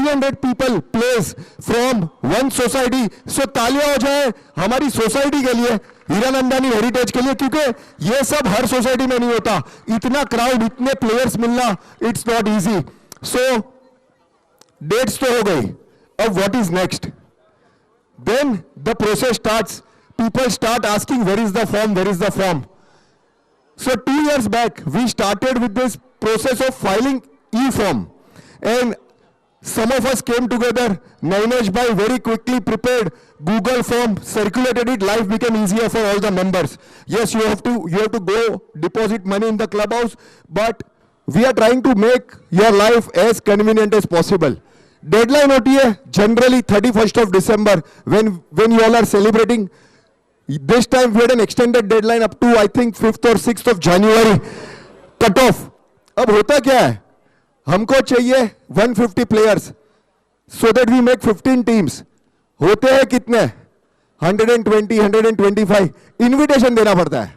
300 people plays from one society. So तालियां हो जाए हमारी सोसाइटी के लिए, हीरानंदानी हेरिटेज के लिए, क्योंकि ये सब हर सोसाइटी में नहीं होता. इतना क्राउड, इतने प्लेयर्स मिलना, it's not easy. So that's तो हो गई. अब what is next? Then the process starts. People start asking, where is the form? Where is the form? So 2 years back, we started with this process of filing e-form. And some of us came together. Nainesh Bhai very quickly prepared Google form, circulated it. Life became easier for all the members. Yes, you have to go deposit money in the clubhouse, but we are trying to make your life as convenient as possible. Deadline होती है generally 31st of December when you all are celebrating. This time we had an extended deadline up to I think 5th or 6th of January cut off. अब होता क्या है, हमको चाहिए 150 players so that we make 15 teams. होते हैं कितने? 120, 125. Invitation देना पड़ता है.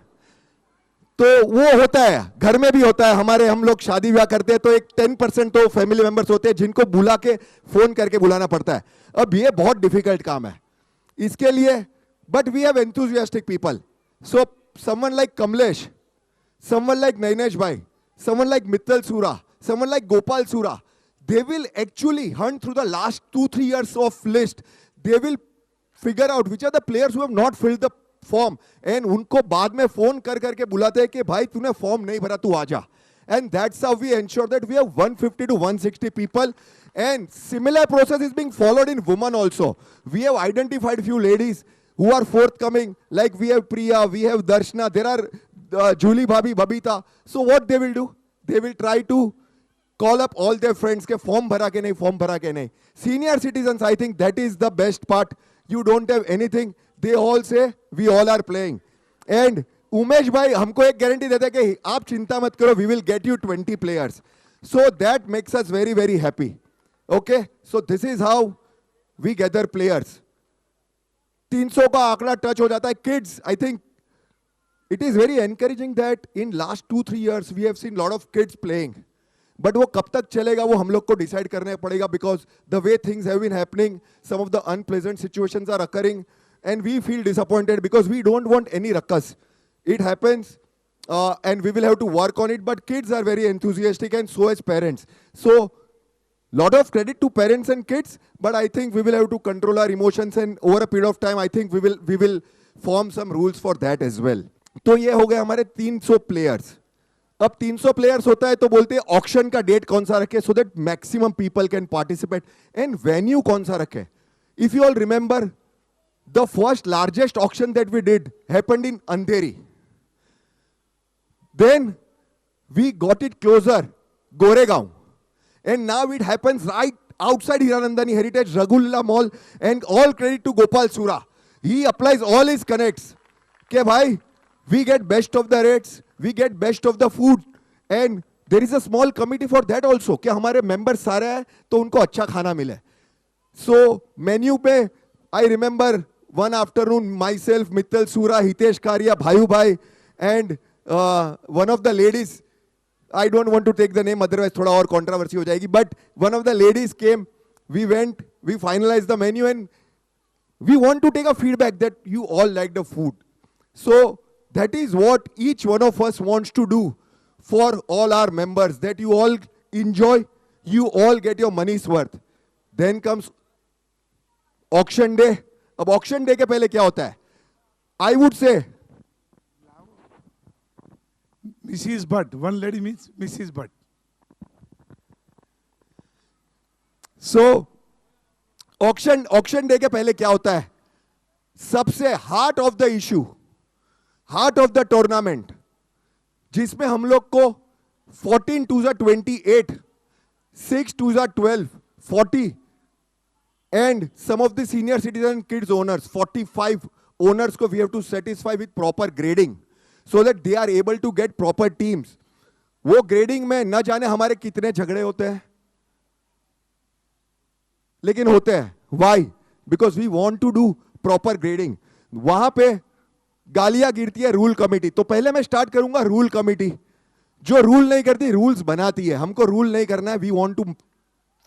तो वो होता है, घर में भी होता है. हमारे हम लोग शादी ब्याह करते हैं तो एक 10% तो फैमिली मेंबर्स होते हैं जिनको बुला के फोन करके बुलाना पड़ता है. अब ये बहुत डिफिकल्ट काम है इसके लिए, but we have enthusiastic people. So someone like Kamlesh, someone like Nainesh bhai, someone like Mittal सूरा, समवन लाइक गोपाल सूरा, they will actually hunt through the last 2-3 years of list. They will figure out which are the players who have not filled the form and उनको बाद में phone कर करके बुलाते हैं कि भाई तूने फॉर्म नहीं भरा, तू आजा. And that's how we ensure that we have 150 to 160 people. And similar process is being followed in women also. We have identified few ladies who are forthcoming, like we have Priya, we have Darshana, there are Julie Bhabhi, Babita. So what they will do? They will try to call up all their friends के form भरा के नहीं, form भरा के नहीं. Senior citizens, I think that is the best part. You don't have anything. They all say we all are playing. And Umesh भाई हमको एक गारंटी देते हैं कि आप चिंता मत करो, we will get you 20 players. So that makes us very, very happy. Okay? So this is how we gather players. 300 का आंकड़ा टच हो जाता है. Kids, I think it is very encouraging that in last 2-3 years we have seen lot of kids playing. But वो कब तक चलेगा वो हम लोग को डिसाइड करना पड़ेगा, because the way things have been happening, some of the unpleasant situations are occurring and we feel disappointed because we don't want any ruckus. It happens and we will have to work on it, but kids are very enthusiastic and so as parents. So lot of credit to parents and kids, but I think we will have to control our emotions and over a period of time I think we will form some rules for that as well. तो ये हो गए हमारे 300 players. अब 300 players होता है तो बोलते हैं ऑक्शन का डेट कौन सा रखे so that maximum people can participate, and venue कौन सा रखे. If you all remember the first largest auction that we did happened in Andheri. Then we got it closer Goregaon, and now it happens right outside Hiranandani Heritage, Raghulila Mall, and all credit to Gopal Sura. He applies all his connects. के भाई we get best of the rates, we get best of the food, and there is a small committee for that also कि हमारे members सारे हैं तो उनको अच्छा खाना मिले. So menu पे I remember one afternoon myself, Mittal Sura, Hitesh Karia, Bhayu Bhai, and one of the ladies, I don't want to take the name otherwise थोड़ा और controversy हो जाएगी, but one of the ladies came, we went, we finalized the menu and we want to take a feedback that you all like the food. So that is what each one of us wants to do for all our members, that you all enjoy, you all get your money's worth. Then comes auction day. अब auction day के पहले क्या होता है? I would say Mrs. Butt. One lady means Mrs. Butt. So auction day के पहले क्या होता है? सबसे heart of the issue, heart of the tournament, जिसमें हम लोग को 14 to the 28, 6 to the 12, 40, and some of the senior citizen kids owners, 45 owners को we have to satisfy with proper grading so that they are able to get proper teams. वो grading में न जाने हमारे कितने झगड़े होते हैं, लेकिन होते हैं. Why? Because we want to do proper grading. वहां पे गालियां गिरती है रूल कमेटी. तो पहले मैं स्टार्ट करूंगा रूल कमेटी, जो रूल नहीं करती, रूल्स बनाती है. हमको रूल नहीं करना है, we want to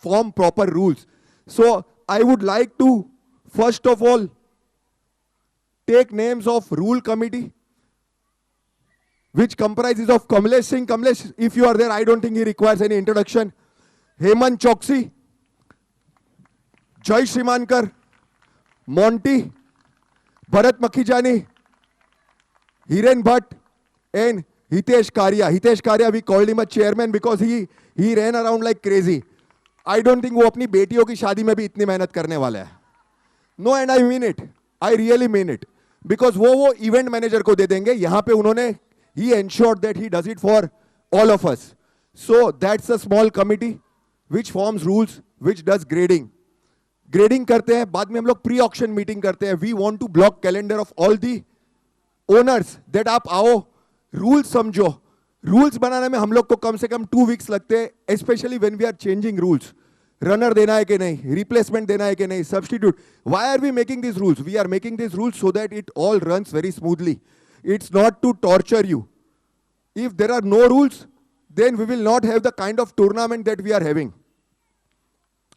form proper rules. So I would like to first of all take names of rule committee, which comprises of Kamlesh Singh. Kamlesh, if you are there, I don't think he requires any introduction. Hemant Choksi, Jai Shrimankar, Monty, Bharat Makhijani, Hiren Bhatt, and Hitesh Karia. Hitesh Karia, we called him a chairman because he ran around like crazy. I don't think वो अपनी बेटियों की शादी में भी इतनी मेहनत करने वाला है. No, and I mean it. I really mean it. Because वो event manager को दे देंगे. यहाँ पे उन्होंने he ensured that he does it for all of us. So that's a small committee which forms rules, which does grading. Grading करते हैं, बाद में हम लोग pre-auction meeting करते हैं. We want to block calendar of all the owners that आप आओ, rules समझो. Rules बनाने में हम लोग को कम से कम 2 weeks लगते हैं, especially when we are changing rules. Runner देना है कि नहीं, replacement देना है कि नहीं, substitute. Why are we making these rules? We are making these rules so that it all runs very smoothly. It's not to torture you. If there are no rules, then we will not have the kind of tournament that we are having.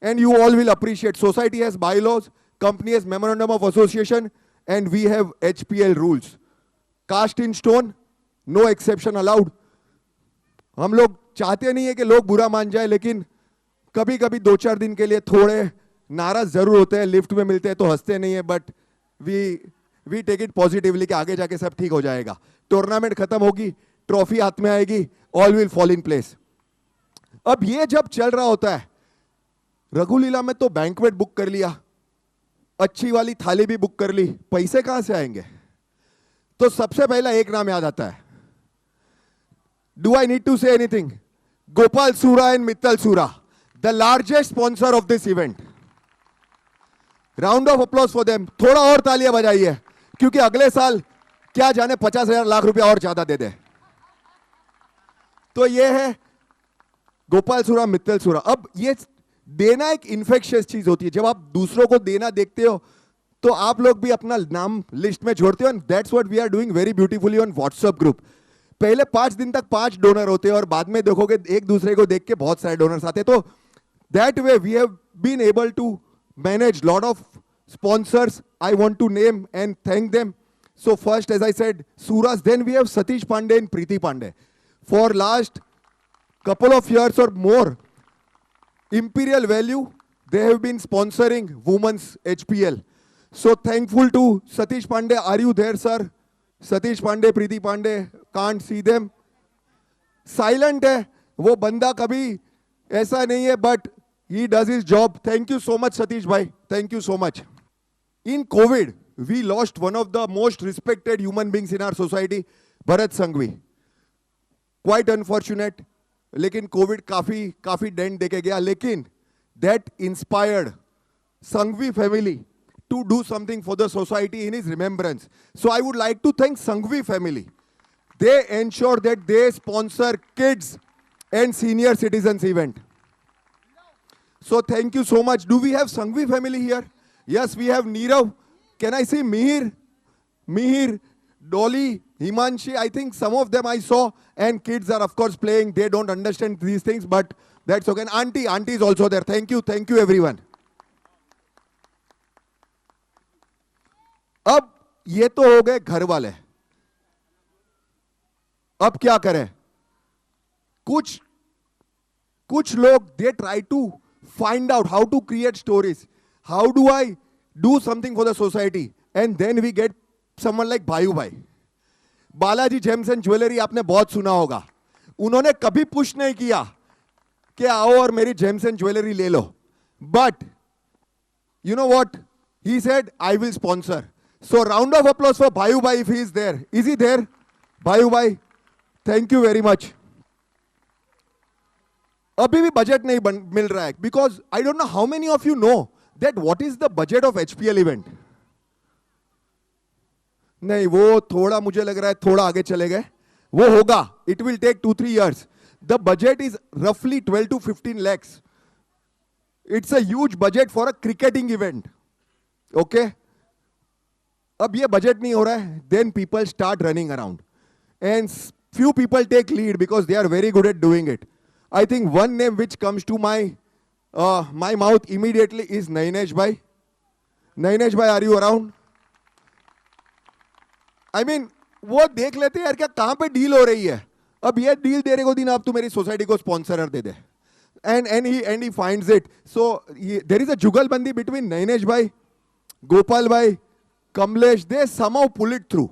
And you all will appreciate. Society has bylaws, company has memorandum of association, and we have HPL rules. Cast in stone, no exception allowed. हम लोग चाहते नहीं है कि लोग बुरा मान जाए, लेकिन कभी कभी 2-4 दिन के लिए थोड़े नाराज जरूर होते हैं. लिफ्ट में मिलते हैं तो हंसते नहीं है, but we take it positively कि आगे जाके सब ठीक हो जाएगा. टूर्नामेंट खत्म होगी, ट्रॉफी हाथ में आएगी, all will fall in place. अब ये जब चल रहा होता है, रघुलीला में तो बैंक्वेट बुक कर लिया, अच्छी वाली थाली भी बुक कर ली, पैसे कहां से आएंगे? तो सबसे पहला एक नाम याद आता है. Do I need to say anything? Gopal Sura and Mittal सूरा, the largest sponsor of this event. Round of applause for them. थोड़ा और तालियां बजाइए, क्योंकि अगले साल क्या जाने 50,000 लाख रुपया और ज्यादा दे दे. तो ये है गोपाल सूरा, मित्तल सूरा. अब ये देना एक इन्फेक्शियस चीज होती है. जब आप दूसरों को देना देखते हो तो आप लोग भी अपना नाम लिस्ट में जोड़ते हो. And that's what we are doing very beautifully on WhatsApp group. पहले 5 दिन तक 5 डोनर होते हैं और बाद में देखोगे एक दूसरे को देख के बहुत सारे डोनर्स आते हैं. तो that way we have been able to manage lot of sponsors. I want to name and thank them. So first, as I said, Suras. Then we have Satish Pandey and Preeti Pandey. For last couple of years or more, Imperial Value, they have been sponsoring women's HPL. So thankful to Satish Pandey. Are you there, sir? Satish Pandey, Preeti Pandey, can't see them. Silent है वो बंदा, कभी ऐसा नहीं है, but he does his job. Thank you so much, Satish bhai. Thank you so much. In COVID, we lost one of the most respected human beings in our society, Bharat Sanghvi. Quite unfortunate. लेकिन COVID काफी dent देके गया. लेकिन that inspired Sanghvi family to do something for the society in his remembrance. So I would like to thank Sanghvi family. They ensure that they sponsor kids and senior citizens event. So thank you so much. Do we have Sanghvi family here? Yes, we have Neerav. Can I see Mihir, Dolly, Himanshi? I think some of them I saw, and kids are of course playing. They don't understand these things, but that's okay. And auntie is also there. Thank you everyone. अब ये तो हो गए घर वाले. अब क्या करें? कुछ लोग they try to find out how to create stories. How do I do something for the society? And then we get someone like Bhayu Bhai. Balaji James and jewellery आपने बहुत सुना होगा. उन्होंने कभी पुश नहीं किया कि आओ और मेरी जेम्स एंड ज्वेलरी ले लो. But you know what? He said, I will sponsor. So round of applause for Bhayu Bhai if he is there. Is he there? Bhayu Bhai, thank you very much. अभी भी budget नहीं मिल रहा है, because I don't know how many of you know that what is the budget of HPL event. नहीं, वो थोड़ा मुझे लग रहा है थोड़ा आगे चले गए. वो होगा. It will take 2-3 years. The budget is roughly 12 to 15 lakhs. It's a huge budget for a cricketing event. Okay? अब ये बजट नहीं हो रहा है, then people start running around. And few people take lead because they are very good at doing it. I think one name which comes to my My mouth immediately is Nainesh bhai. Nainesh bhai, are you around? I mean, वो देख लेते हैं यार क्या कहाँ पे deal हो रही है. अब ये डील देने को दिन आप तू मेरी सोसाइटी को sponsor they they. And he finds it. So there is a jugalbandi between Nainesh bhai, Gopal bhai, Kamlesh. They somehow pull it through.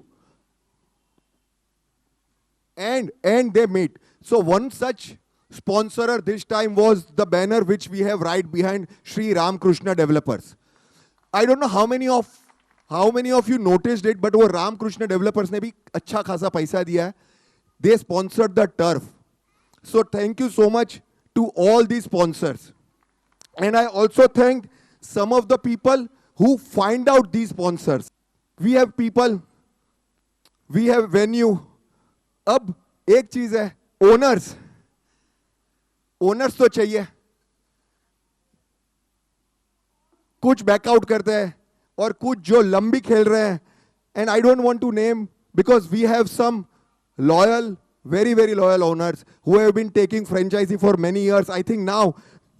And they meet. So one such sponsorer this time was the banner which we have right behind Sri Ramakrishna Developers. I don't know how many of you noticed it, but वो Ramakrishna Developers ने भी अच्छा खासा पैसा दिया है. They sponsored the turf. So thank you so much to all these sponsors. And I also thanked some of the people who find out these sponsors. We have people, we have venue. अब एक चीज है, owners तो चाहिए. कुछ backout करते हैं और कुछ जो लंबी खेल रहे हैं. And I don't want to name because we have some loyal, very, very loyal owners who have been taking franchisee for many years. I think now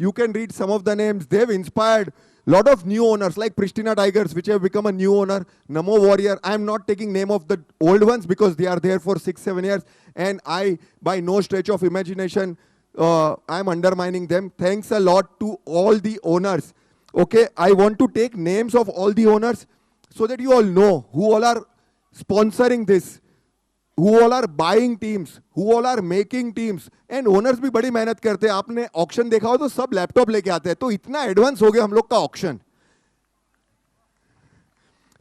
you can read some of the names. They've inspired a lot of new owners like Pristina Tigers, which have become a new owner. Namo Warrior. I am not taking name of the old ones because they are there for 6-7 years. And I, by no stretch of imagination, I am undermining them. Thanks a lot to all the owners. Okay, I want to take names of all the owners so that you all know who all are sponsoring this. Who all are buying teams, who all are making teams, and owners भी बड़ी मेहनत करते हैं. आपने auction देखा हो तो सब लैपटॉप लेके आते हैं. तो इतना एडवांस हो गया हम लोग का auction.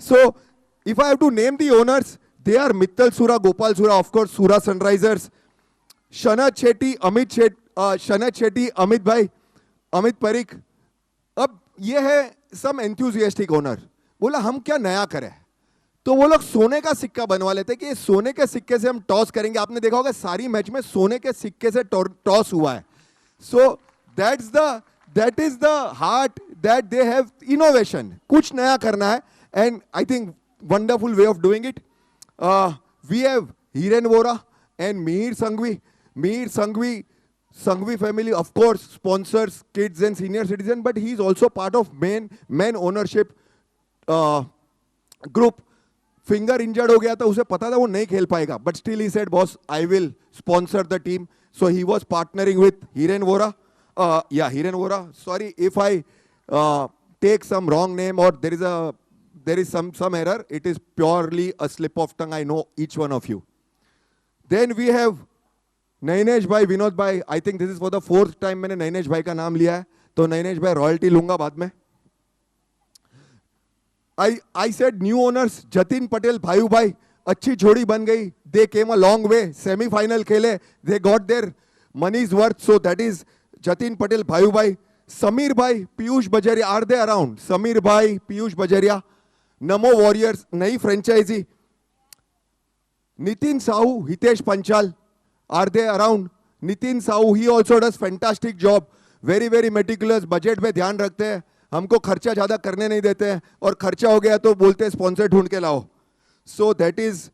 So if I have to name the owners, they are Mittal Sura, Gopal Sura, of course Sura Sunrisers, Shanat Shetty, Amit bhai, Amit Parikh. अब ये है some enthusiastic owner. बोला हम क्या नया करें. तो वो लोग सोने का सिक्का बनवा लेते कि सोने के सिक्के से हम टॉस करेंगे. आपने देखा होगा सारी मैच में सोने के सिक्के से टॉस हुआ है. So that is the heart that they have. Innovation, कुछ नया करना है. And I think wonderful way of doing it. We have Hiren Vora and Mir Sanghvi family of course sponsors kids and senior citizen, but he is also part of men ownership group. Finger injured हो गया था, उसे पता था वो नहीं खेल पाएगा, but still he said boss I will sponsor the team. So he was partnering with Hiren Vora. Sorry if I take some wrong name और there is some error. It is purely a slip of tongue. I know each one of you. Then we have Nainesh bhai, Vinod bhai. I think this is for the 4th time मैंने Nainesh bhai का नाम लिया है. तो Nainesh bhai royalty लूंगा बाद में. I said new owners, Jatin Patel, Bhayu bhai, अच्छी जोड़ी बन गई. They came a long way. Semi-final खेले. They got their money's worth. So that is Jatin Patel, Bhayu bhai. Samir bhai, Piyush Bajaria. Are they around? Samir bhai, Piyush Bajaria. Namo Warriors, नई franchisee. Nitin Sahu, Hitesh Panchal. Are they around? Nitin Sahu, he also does fantastic job. Very, very meticulous. Budget पे ध्यान रखते हैं. हमको खर्चा ज़्यादा करने नहीं देते हैं और खर्चा हो गया तो बोलते हैं स्पॉन्सर ढूंढ के लाओ. So that is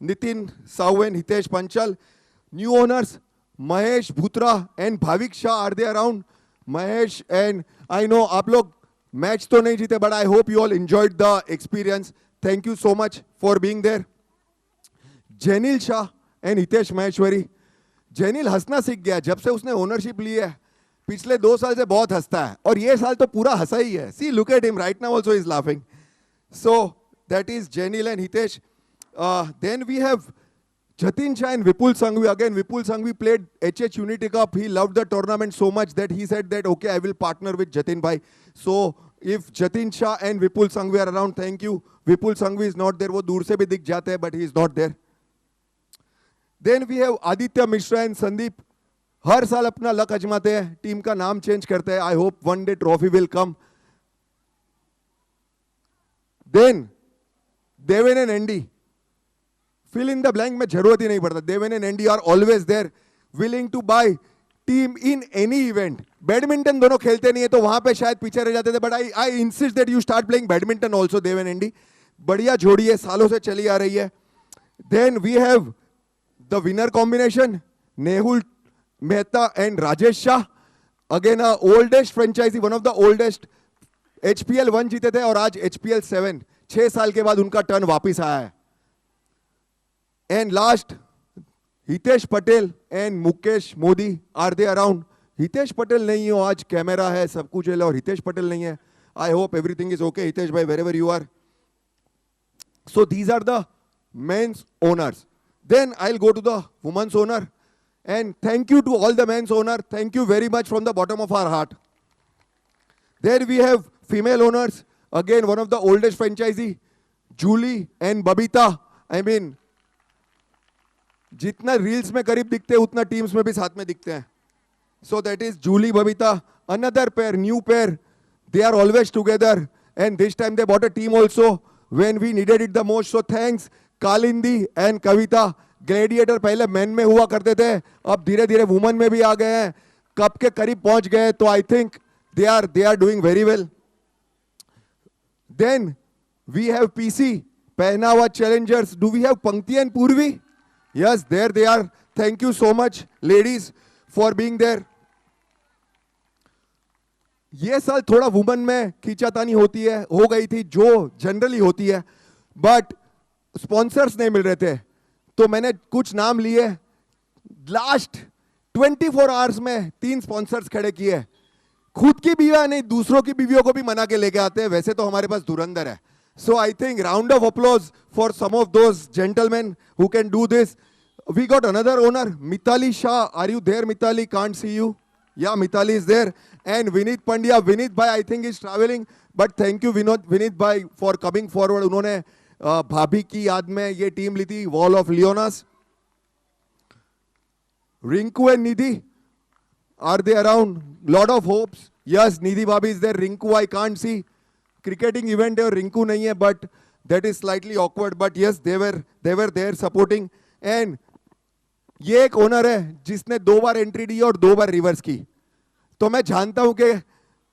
Nitin Sahu and Hitesh Panchal. New owners Mahesh Bhutra and Bhavik Shah. Are they around? Mahesh and I know आप लोग मैच तो नहीं जीते, but I hope you all enjoyed the experience. Thank you so much for being there. Jenil Shah and Hitesh Maheshwari. Jenil हंसना सीख गया जब से उसने ओनरशिप ली है. पिछले 2 साल से बहुत हंसता है और ये साल तो पूरा हंसा ही है. See look at him right now also is laughing. So that is Jenil and Hitesh. Then we have Jatin Shah and Vipul Sanghvi. Again, Vipul Sanghvi played HH Unity Cup. He loved the tournament so much that he said that, okay, I will partner with Jatin bhai. So if Jatin Shah and Vipul Sanghvi are around, thank you. Vipul Sanghvi is not there. वो दूर से भी दिख जाते हैं, but he is not there. Then we have Aditya Mishra and Sandeep. हर साल अपना luck अजमाते हैं, टीम का नाम चेंज करते हैं. I hope one day trophy will come. Then Deven and Andy. Fill in the blank में जरूरत ही नहीं पड़ता. Deven and Andy are always there, willing to buy team in any event. Badminton दोनों खेलते नहीं है तो वहां पे शायद पीछे रह जाते थे, but I insist that you start playing badminton also. Deven Andy बढ़िया जोड़ी है, सालों से चली आ रही है. Then we have the winner combination, Nehul Mehta and Rajesh Shah. Again oldest franchise, one of the oldest, HPL 1 जीते थे और आज HPL 7, 6 साल के बाद उनका टर्न वापिस आया है. And last, Hitesh Patel and Mukesh Modi, are they around? Hitesh Patel नहीं हो, आज कैमरा है, सब कुछ है, और हितेश पटेल नहीं है. I hope everything is okay, Hitesh भाई, wherever you are. So these are the men's owners. Then I'll go to the women's owner. And thank you to all the men's owner. Thank you very much from the bottom of our heart. There we have female owners. Again, one of the oldest franchisee, Julie and Babita. I mean, जितना reels में करीब दिखते हैं उतना teams में भी साथ में दिखते हैं. So that is Julie, Babita. Another pair, new pair. They are always together. And this time they bought a team also when we needed it the most. So thanks Kalindi and Kavita. Gladiator पहले main में हुआ करते थे, अब धीरे धीरे woman में भी आ गए हैं, कप के करीब पहुंच गए. तो I think they are doing very well. Then we have PC Pehnava challengers. Do we have Pankti and Purvi? Yes, there they are. Thank you so much ladies for being there. ये साल थोड़ा वुमन में खींचातानी होती है, हो गई थी, जो जनरली होती है, बट स्पॉन्सर्स नहीं मिल रहे थे, तो मैंने कुछ नाम लिए. लास्ट 24 आवर्स में 3 स्पॉन्सर्स खड़े किए. खुद की बीवियां नहीं, दूसरों की बीवियों को भी मना के लेके आते हैं. वैसे तो हमारे पास धुरंधर है. So I think round of applause for some of those gentleman who can do this. We got another owner, Mitali Shah. Are you there Mitali? Can't see you. Yeah, Mitali is there. And Vinit Pandya. Vinit bhai, I think is traveling. But thank you Vinit bhai for coming forward. उन्होंने भाभी की याद में ये team ली थी, wall of Lionas. Rinku and Nidhi, are they around? Lot of hopes. Yes, Nidhi Bhabhi is there. Rinku I can't see. Cricketing event है और Rinku नहीं है, but that is slightly awkward. But yes, they were there supporting. And ये एक owner है जिसने 2 बार entry दी और 2 बार reverse की. तो मैं जानता हूं कि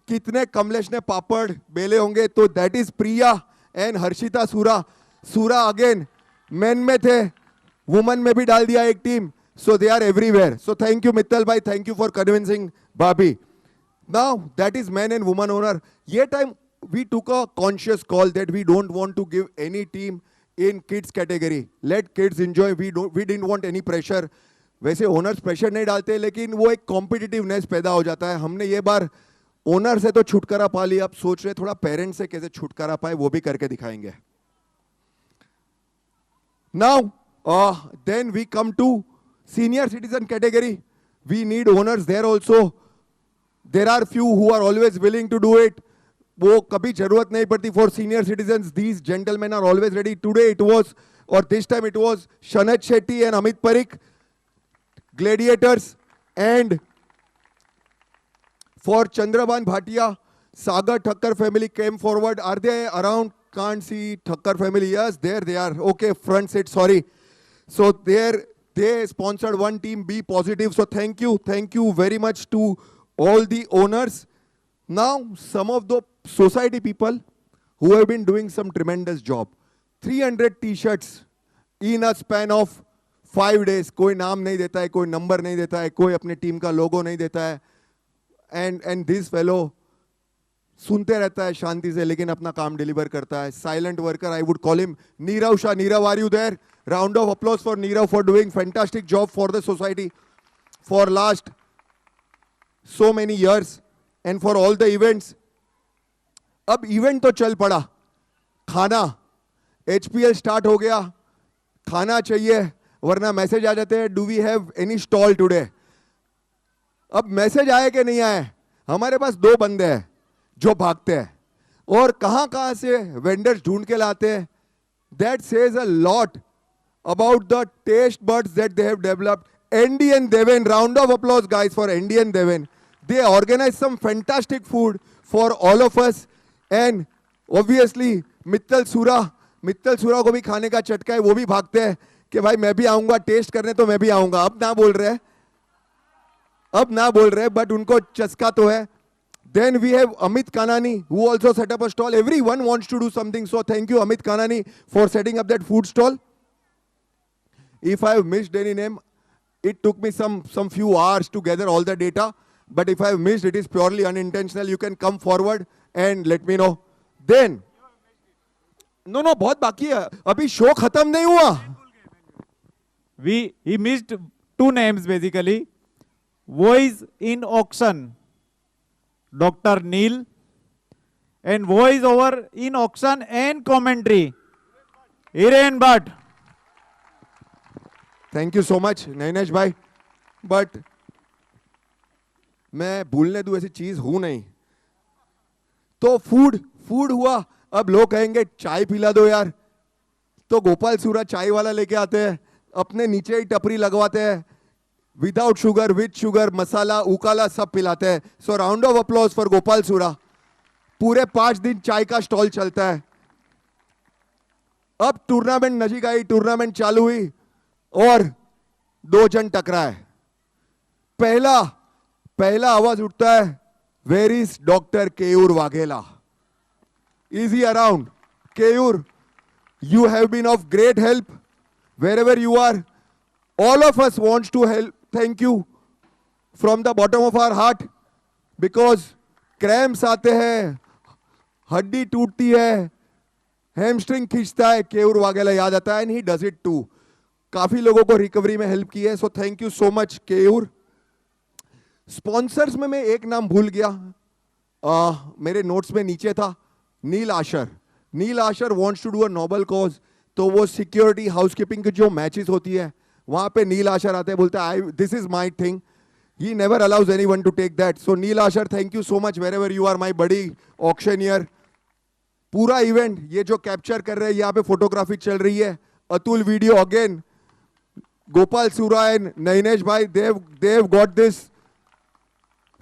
कितने कमलेश ने पापड़ बेले होंगे. तो that is Priya and Harshita सूरा. सूरा अगेन मेन में थे, वुमन में भी डाल दिया एक team. So they are everywhere. So thank you Mittal भाई, थैंक यू फॉर कन्विंसिंग भाभी. Now that is man and woman owner. ये time we took a conscious call that we don't want to give any team in kids category. Let kids enjoy. We didn't want any pressure. वैसे owners pressure नहीं डालते, लेकिन वो एक competitiveness पैदा हो जाता है. हमने ये बार ओनर से तो छुटकारा पा लिया, अब सोच रहे थोड़ा पेरेंट्स से कैसे छुटकारा पाए, वो भी करके दिखाएंगे. Now then we come to senior citizen category. We need owners there also. There are few who are always willing to do it. वो कभी जरूरत नहीं पड़ती for senior citizen. These gentleman are always ready. Today it was, और this time it was Shanad Shetty and Amit Parikh, gladiators. And for Chandrabhan Bhatia, Sagar Thakkar family came forward. Are they around? Can't see Thakkar family. Yes, there they are. Okay, front seat, sorry. So there they sponsored one team, Be Positive. So thank you very much to all the owners. Now some of the society people who have been doing some tremendous job. 300 t-shirts in a span of 5 days. कोई नाम नहीं देता है, कोई number नहीं देता है, कोई अपने टीम का लोगो नहीं देता है. And this fellow सुनते रहता है शांति से, लेकिन अपना काम डिलीवर करता है. Silent worker, I would call him Neerav Shah. Neerav, are you there? Round of applause for Neerav for doing fantastic job for the society for last so many years and for all the events. अब event तो चल पड़ा, खाना HPL start हो गया, खाना चाहिए, वरना मैसेज आ जाते हैं, do we have any stall today. अब मैसेज आए कि नहीं आए, हमारे पास 2 बंदे हैं जो भागते हैं और कहां से वेंडर्स ढूंढ के लाते हैं. That says a lot about the taste buds that they have developed. Andy and Devin, round of applause guys for Andy and Devin. They organize some fantastic food for all of us. And obviously Mittal सूरा को भी खाने का चटका है, वो भी भागते हैं कि भाई मैं भी आऊंगा टेस्ट करने, तो मैं भी आऊंगा. अब ना बोल रहे बट उनको चस्का तो है. Then we have Amit Kanani who also set up a stall. Everyone wants to do something, so thank you Amit Kanani for setting up that food stall. If I have missed any name, it took me some few hours to gather all the data. but if I have missed, it is purely unintentional. You can come forward and let me know. Then, no, बहुत बाकी है. अभी show खत्म नहीं हुआ. He missed two names basically. Voice in auction, Dr. Neil, and voice over in auction and commentary, Hiren Bhatt. Thank you so much, Nainesh भाई. But मैं भूलने दूं ऐसी चीज हूं नहीं. तो फूड हुआ. अब लोग कहेंगे चाय पिला दो यार. तो गोपाल सूरा चाय वाला लेके आते हैं, अपने नीचे ही टपरी लगवाते हैं, विदाउट शुगर, विथ शुगर, मसाला, उकाला सब पिलाते हैं. सो round of applause for Gopal सूरा. पूरे 5 दिन चाय का स्टॉल चलता है. अब टूर्नामेंट नजीक आई, टूर्नामेंट चालू हुई और 2 जन टकराए. पहला आवाज उठता है, where is doctor Keyur Vaghela? Is he around? Keyur, you have been of great help wherever you are. All of us wants to help. Thank you from the bottom of our heart, because cramps आते हैं, हड्डी टूटती है, hamstring खींचता है, केयूर वाघेला याद आता है, and he does it too. काफी लोगों को रिकवरी में हेल्प की है. So thank you so much Keyur. Sponsors में मैं एक नाम भूल गया, मेरे नोट्स में नीचे था, Neel Ashar. Neel Ashar wants to do a noble cause. तो वो सिक्योरिटी हाउसकीपिंग की जो मैचेस होती है वहां पे नील आशर आते हैं, बोलते हैं this is my thing. He never allows anyone to take that. So Neel Ashar, thank you so much wherever you are my buddy auctioneer. पूरा इवेंट ये जो कैप्चर कर रहे हैं, यहाँ पे फोटोग्राफी चल रही है. Atul video again, Gopal Sura and Nainesh भाई, they have got this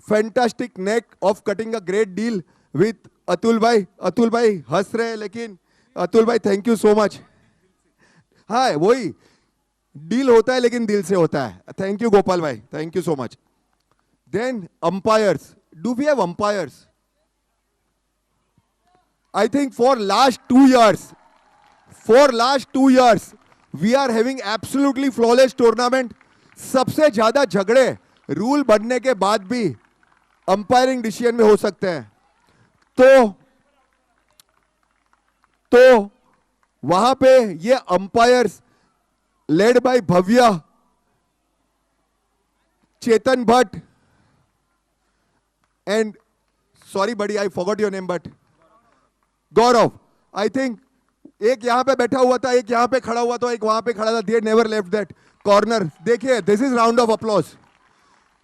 fantastic knack of cutting a great deal with Atul भाई. अतुल भाई हंस रहे हैं, लेकिन अतुल भाई थैंक यू सो मच. हाँ वही डील होता है लेकिन दिल से होता है. Thank you Gopal bhai, thank you so much. Then umpires, do we have umpires? I think for last 2 years we are having absolutely flawless tournament. सबसे ज्यादा झगड़े रूल बनने के बाद भी अंपायरिंग डिसीजन में हो सकते हैं. तो वहां पे ये umpires led by Bhavya, Chetan Bhatt and sorry buddy I forgot your name but Gaurav. I think एक यहां पे बैठा हुआ था, एक यहां पे खड़ा हुआ था, एक वहां पे खड़ा था. They never left that corner. देखिए, this is round of applause.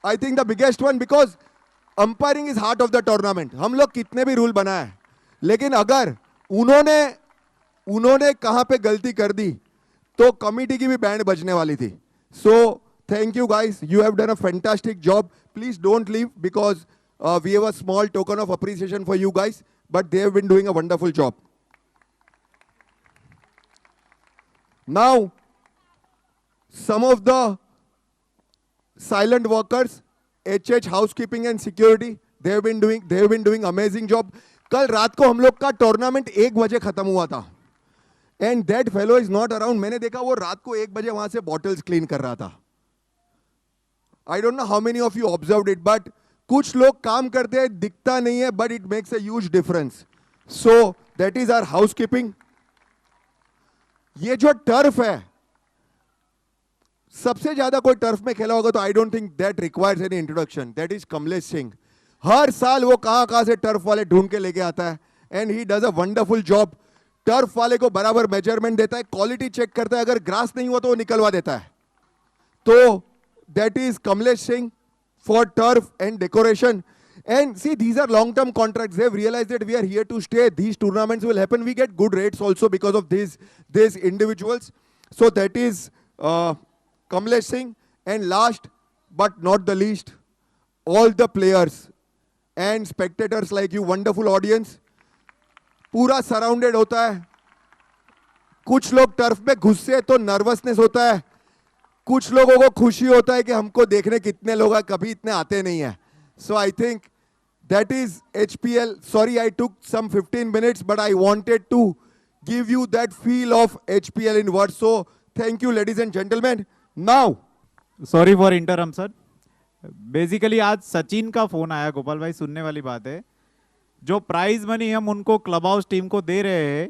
I think the biggest one, because umpiring is heart of the tournament. हम लोग कितने भी रूल बनाए, लेकिन अगर उन्होंने कहां पे गलती कर दी तो कमिटी की भी बैंड बजने वाली थी. So thank you guys, you have done a fantastic job. Please don't leave, because we have a small token of appreciation for you guys, but they have been doing a wonderful job. Now, some of the silent workers, HH housekeeping and security, they have been doing amazing job. कल रात को हम लोग का tournament 1 बजे खत्म हुआ था, and that fellow is not around. मैंने देखा वो रात को 1 बजे वहां से बॉटल्स क्लीन कर रहा था. I don't know how many of you observed it, but कुछ लोग काम करते हैं, दिखता नहीं है, but it makes a huge difference. So that is our housekeeping. ये जो टर्फ है, सबसे ज्यादा कोई टर्फ में खेला होगा तो I don't think that requires any introduction. That is Kamlesh Singh. हर साल वो कहां से टर्फ वाले ढूंढ के लेके आता है, and he does a wonderful job. Turf वाले को बराबर मेजरमेंट देता है, क्वालिटी चेक करता है, अगर ग्रास नहीं हुआ तो वो निकलवा देता है. तो that is Kamlesh Singh for turf and decoration. And see, these are long-term contracts. They've realized that we are here to stay. These tournaments will happen. We get good rates also because of these individuals. So that is Kamlesh Singh. And last but not the least, all the players and spectators like you, wonderful audience. पूरा surrounded होता है. कुछ लोग turf में घुसते तो nervousness होता है, कुछ लोगों को खुशी होता है कि हमको देखने कितने लोग कभी इतने आते नहीं है. So I think that is HPL. Sorry I took some 15 minutes, but I wanted to give you that feel of HPL in words. So thank you ladies and gentleman. Now Sorry for interruption. Basically आज सचिन का phone आया गोपाल भाई, सुनने वाली बात है। जो prize money हम उनको क्लब हाउस टीम को दे रहे हैं,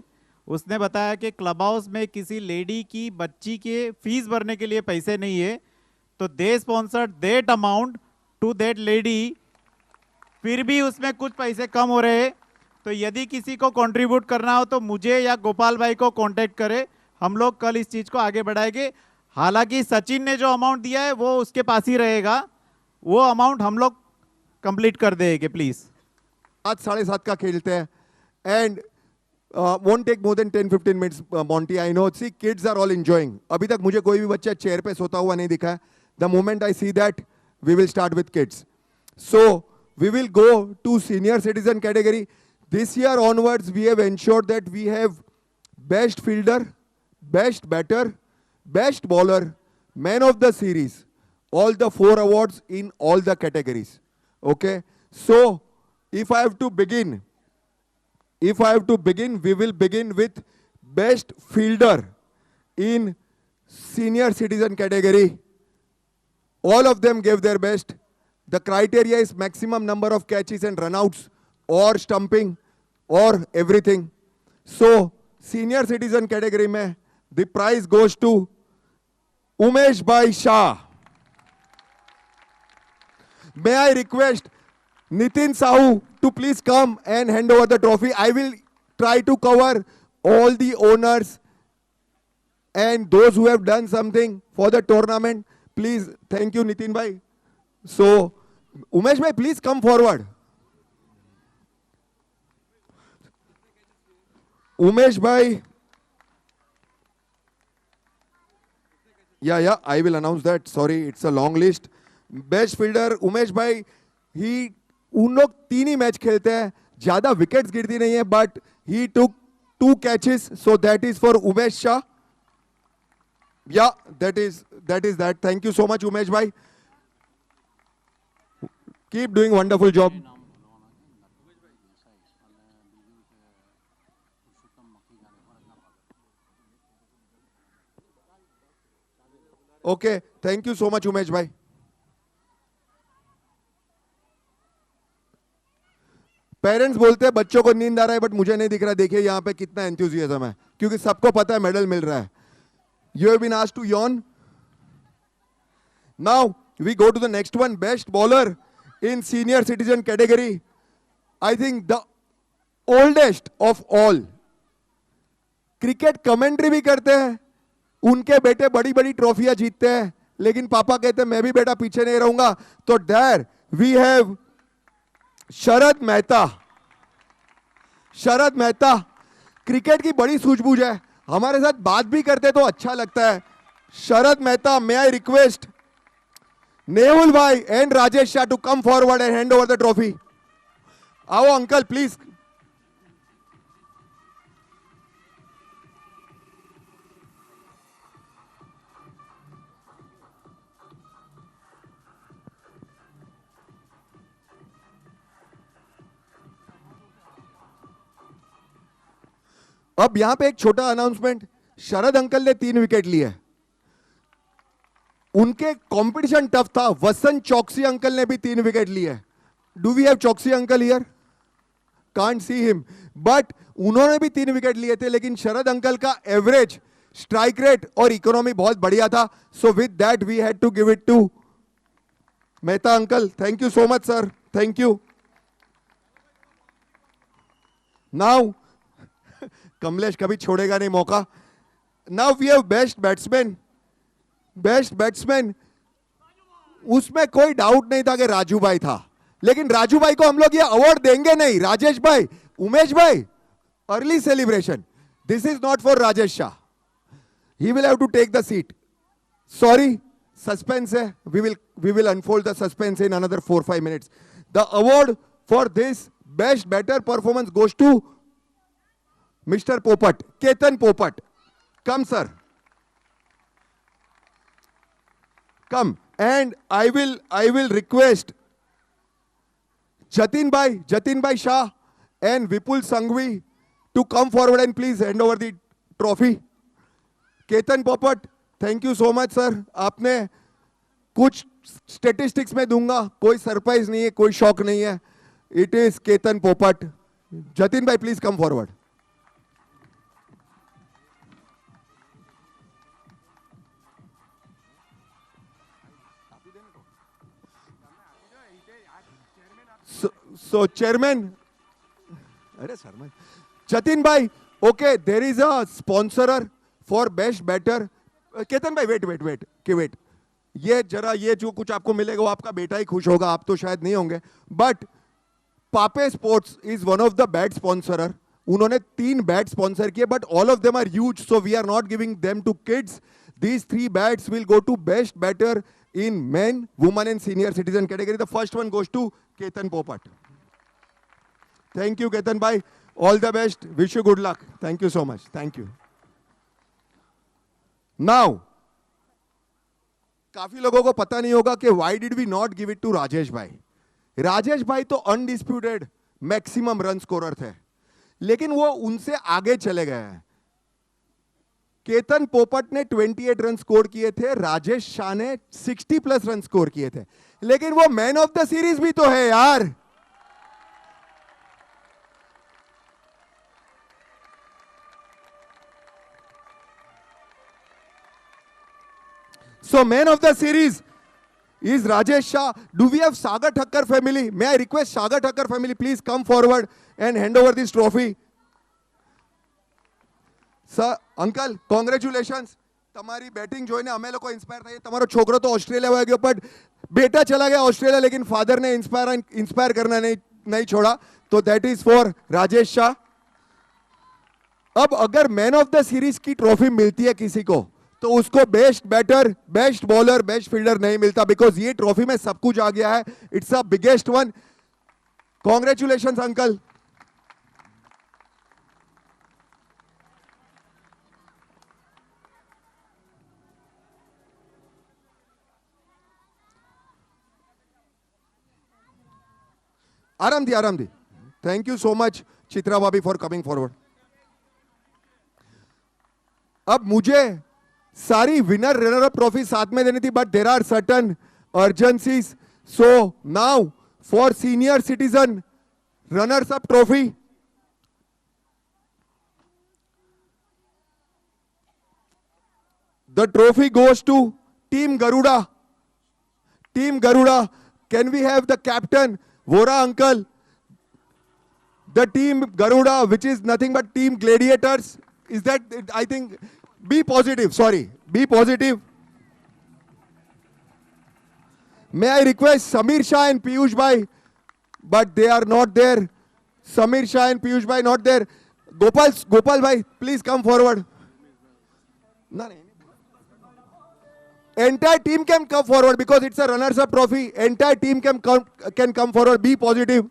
उसने बताया कि क्लब हाउस में किसी लेडी की बच्ची के फीस भरने के लिए पैसे नहीं है, तो they sponsored that amount to that lady. फिर भी उसमें कुछ पैसे कम हो रहे हैं, तो यदि किसी को कंट्रीब्यूट करना हो तो मुझे या गोपाल भाई को कांटेक्ट करे, हम लोग कल इस चीज को आगे बढ़ाएंगे। हालांकि सचिन ने जो अमाउंट दिया है वो उसके पास ही रहेगा, वो अमाउंट हम लोग कंप्लीट कर देंगे प्लीज। आज 7:30 का खेलते हैं and won't take more than 10-15 minutes, Monty. I know. See, kids are all enjoying. अभी तक मुझे कोई भी बच्चा चेयर पे सोता हुआ नहीं दिखा है. The moment I see that, we will start with kids. So we will go to senior citizen category. This year onwards, we have ensured that we have best fielder, best batter, best bowler, man of the series, all the 4 awards in all the categories. Okay. So if I have to begin, we will begin with best fielder in senior citizen category. All of them gave their best. The criteria is maximum number of catches and runouts or stumping or everything. So senior citizen category mein the prize goes to Umesh Bhai Shah. May I request Nitin Sahu to please come and hand over the trophy. I will try to cover all the owners and those who have done something for the tournament. Please, thank you Nitin Bhai. So, Umesh Bhai, please come forward. Umesh Bhai. Yeah, I will announce that. Sorry, it's a long list. Best fielder, Umesh Bhai. उन लोग 3 ही match खेलते हैं, ज्यादा wickets गिरती नहीं है, but he took 2 catches, so that is for Umesh Shah. Yeah that is that. Thank you so much Umesh भाई. Keep doing wonderful job. Okay, thank you so much Umesh भाई. पेरेंट्स बोलते हैं बच्चों को नींद आ रहा है, बट मुझे नहीं दिख रहा. देखिए यहाँ पे कितना एंथुसियाज्म है, क्योंकि सबको पता है मेडल मिल रहा है. You have been asked to yawn. Now we go to the next one. Best bowler in senior citizen category. I think the oldest of all. Cricket commentary भी करते हैं, उनके बेटे बड़ी बड़ी ट्रॉफियां जीतते हैं, लेकिन पापा कहते हैं मैं भी बेटा पीछे नहीं रहूंगा. तो there we have Sharad Mehta. Sharad Mehta cricket की बड़ी सूझबूझ है, हमारे साथ बात भी करते तो अच्छा लगता है. शरद मेहता, मे आई रिक्वेस्ट नेहुल भाई and Rajesh Shah to come forward and hand over the trophy. आओ अंकल प्लीज. अब यहां पे एक छोटा अनाउंसमेंट. शरद अंकल ने 3 विकेट लिए. उनके कंपटीशन टफ था. वसंत चौकसी अंकल ने भी 3 विकेट लिए. Do we have Choksi uncle here? Can't see him, but उन्होंने भी 3 विकेट लिए थे. लेकिन शरद अंकल का एवरेज, स्ट्राइक रेट और इकोनॉमी बहुत बढ़िया था. So with that we had to give it to Mehta uncle. Thank you so much sir. Thank you. Now Kamlesh कभी छोड़ेगा नहीं मौका. Now we have best batsman. Best batsman, उसमें कोई डाउट नहीं था कि राजू भाई था, लेकिन राजू भाई को हम लोग ये अवार्ड देंगे नहीं. राजेश भाई, उमेश भाई, early celebration. This is not for Rajesh Shah. He will have to take the seat. Sorry, suspense है. We will unfold the suspense in another 4-5 minutes. The award for this best batter performance goes to Mr. Popat, Ketan Popat. Come, sir. Come. And I will request Jatin Bhai Shah and Vipul Sanghvi to come forward and please hand over the trophy. Ketan Popat, thank you so much, sir. आपने कुछ statistics में दूंगा, कोई surprise नहीं है, कोई shock नहीं है. इट इज केतन पोपट. जतिन भाई please come forward. So chairman, अरे शर्मा, जतिन भाई, okay, there is a sponsorer for best batter. Ketan भाई wait. ये जरा ये जो कुछ आपको मिलेगा वो आपका बेटा ही खुश होगा, आप तो शायद नहीं होंगे. But Pape sports is one of the bat sponsorer. उन्होंने 3 बैट स्पॉन्सर किए, but all of them are huge, so we are not giving them to kids. These 3 bats will go to best batter in men, women and senior citizen category. The first one goes to Ketan Popat. Thank you, Ketan bhai. All the best. Wish you good luck. Thank you so much. Thank you. Now, काफी लोगों को पता नहीं होगा कि why did we not give it to Rajesh भाई. राजेश भाई तो अनडिस्प्यूटेड मैक्सिमम रन स्कोरर थे, लेकिन वो उनसे आगे चले गए हैं. केतन पोपट ने 28 रन स्कोर किए थे, राजेश शाह ने 60 प्लस रन स्कोर किए थे, लेकिन वो मैन ऑफ द सीरीज भी तो है यार. So man of the series is Rajesh Shah. Do we have Sagar Thakkar family? May I request Sagar Thakkar family please come forward and hand over this trophy. Sir, uncle, congratulations. તમારી batting જોઈને અમે લોકો inspire થઈએ. તમારો છોકરો તો Australia વયો ગયો, બટ બેટા ચલા ગયા ઓસ્ટ્રેલિયા, લેकिन फादर ने इंस्पायर करना नहीं छोड़ा. तो that is for Rajesh Shah. अब अगर मैन ऑफ द सीरीज की ट्रॉफी मिलती है किसी को, तो उसको best batter, best bowler, best fielder नहीं मिलता, बिकॉज ये ट्रॉफी में सब कुछ आ गया है. It's a biggest one. Congratulation uncle. आराम दी. Thank you so much Chitra भाभी फॉर कमिंग फॉरवर्ड. अब मुझे सारी विनर रनर अप ट्रॉफी साथ में देनी थी, but there are certain urgencies. So now for senior citizen runners up trophy, the trophy goes to team Garuda. Team Garuda, can we have the captain Vora uncle? The team Garuda, which is nothing but team gladiators, is that, I think, be positive, sorry, be positive. May I request Samir Shah and Piyush Bhai, but they are not there. Samir Shah and Piyush Bhai not there. Gopal Bhai, please come forward. No. Entire team can come forward because it's a runners-up trophy. Entire team can come forward. Be positive.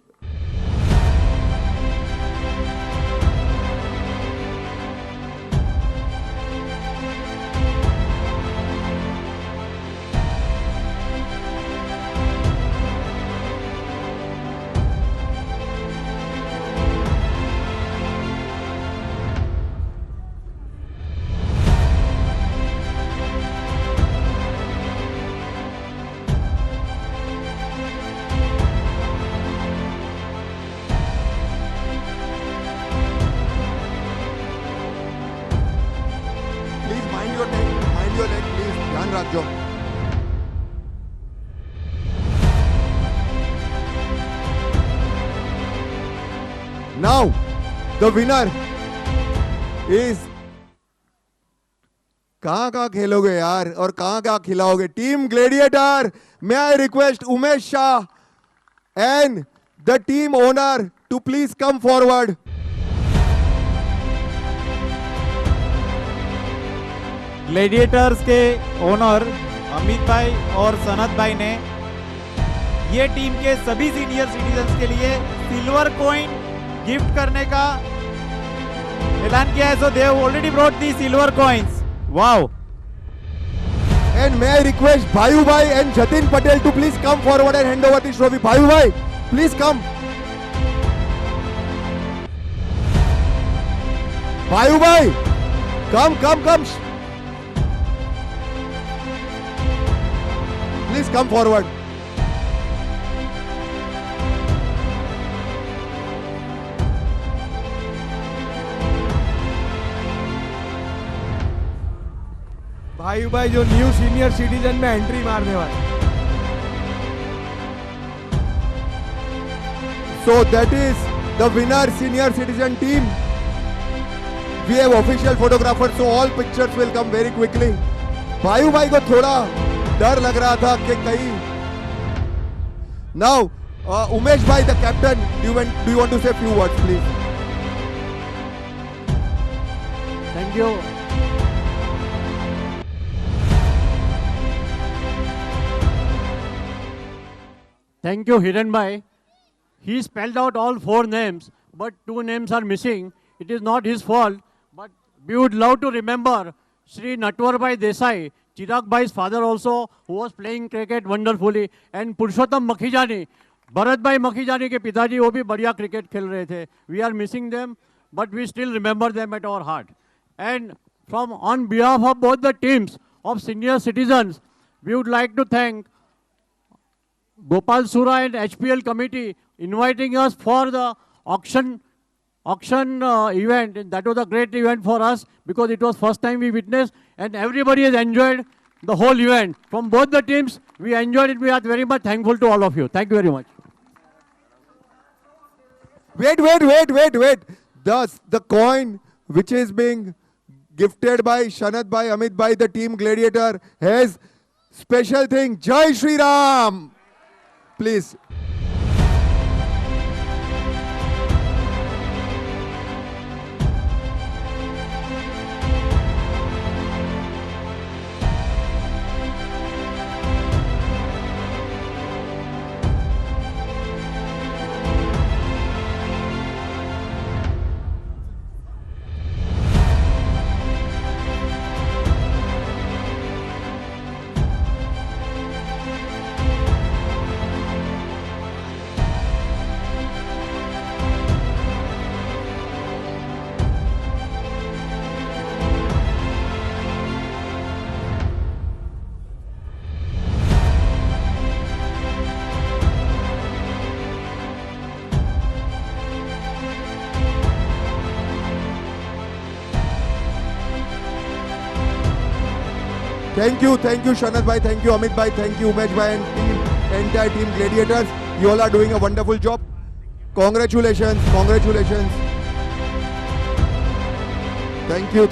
Now, the winner is, कहां खेलोगे यार और कहां खिलाओगे? Team gladiator. May I request Umesh Shah and the team owner to please come forward. Gladiators के owner Amit भाई और सनत भाई ने ये टीम के सभी सीनियर सिटीजन्स के लिए सिल्वर कॉइन गिफ्ट करने का ऐलान किया है. So they have already brought the silver coins. Wow. And may I request Bhayu Bhai and Jatin Patel to please come forward and hand over this trophy. Bhayu Bhai, please come. Bhayu Bhai, come. come forward. भाई भाई जो new senior citizen में entry मारने वाले. So that is the winner senior citizen team. We have official photographers, so all pictures will come very quickly. भाई भाई को थोड़ा डर लग रहा था कि कहीं. Now, Umesh bhai, the captain, do you want to say a few words, please? Thank you. Thank you, Hiran bhai. He spelled out all 4 names, but 2 names are missing. It is not his fault, but we would love to remember Sri Natwar bhai Desai, Chirag bhai's father also, who was playing cricket wonderfully, and Purushottam Makhijani, Bharat bhai Makhijani के पिताजी वो भी बढ़िया cricket खेल रहे थे. We are missing them, but we still remember them at our heart. And from on behalf of both the teams of senior citizens, we would like to thank Gopal Sura and HPL committee inviting us for the auction event. And that was a great event for us because it was first time we witnessed, and everybody has enjoyed the whole event. From both the teams, we enjoyed it. We are very much thankful to all of you. Thank you very much. Wait. The coin which is being gifted by Shanat bhai, Amit bhai, the team Gladiator, has special thing. Jai Shri Ram. Please. Thank you Shanat bhai, thank you Amit bhai, thank you Umesh bhai and entire team Gladiators. You all are doing a wonderful job. Congratulations. Thank you.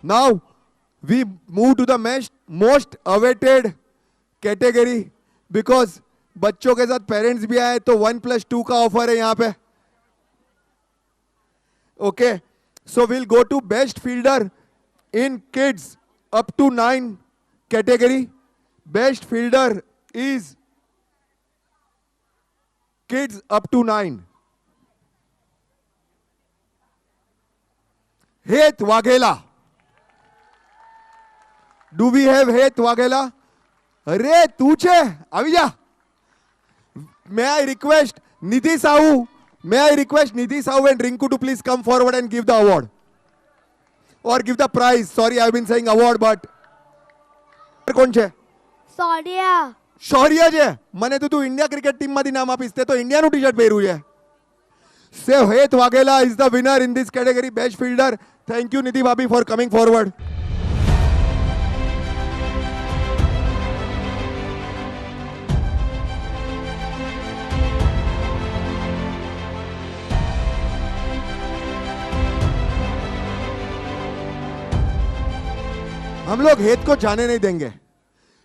Now we move to the most awaited category because बच्चों के साथ parents भी आए तो 1+2 का offer है यहाँ पे. Okay, so we'll go to best fielder in kids up to 9 category. Best fielder is kids up to 9. Heth Waghela. Do we have Heth Waghela? अरे तू छे આવી જા. May I request Nidhi Sahu and Rinku to please come forward and give the award. Or give the prize. Sorry, I've been saying award, but... કોણ છે? શૌર્ય છે. મને તો તું ઇન્ડિયા ક્રિકેટ ટીમમાંથી નામ આપીશ તે તો ઇન્ડિયાનું ટી-શર્ટ પહેર્યું છે. So Heth Waghela is the winner in this category, best fielder. Thank you Nidhi Bhabhi for coming forward. हम लोग हेत को जाने नहीं देंगे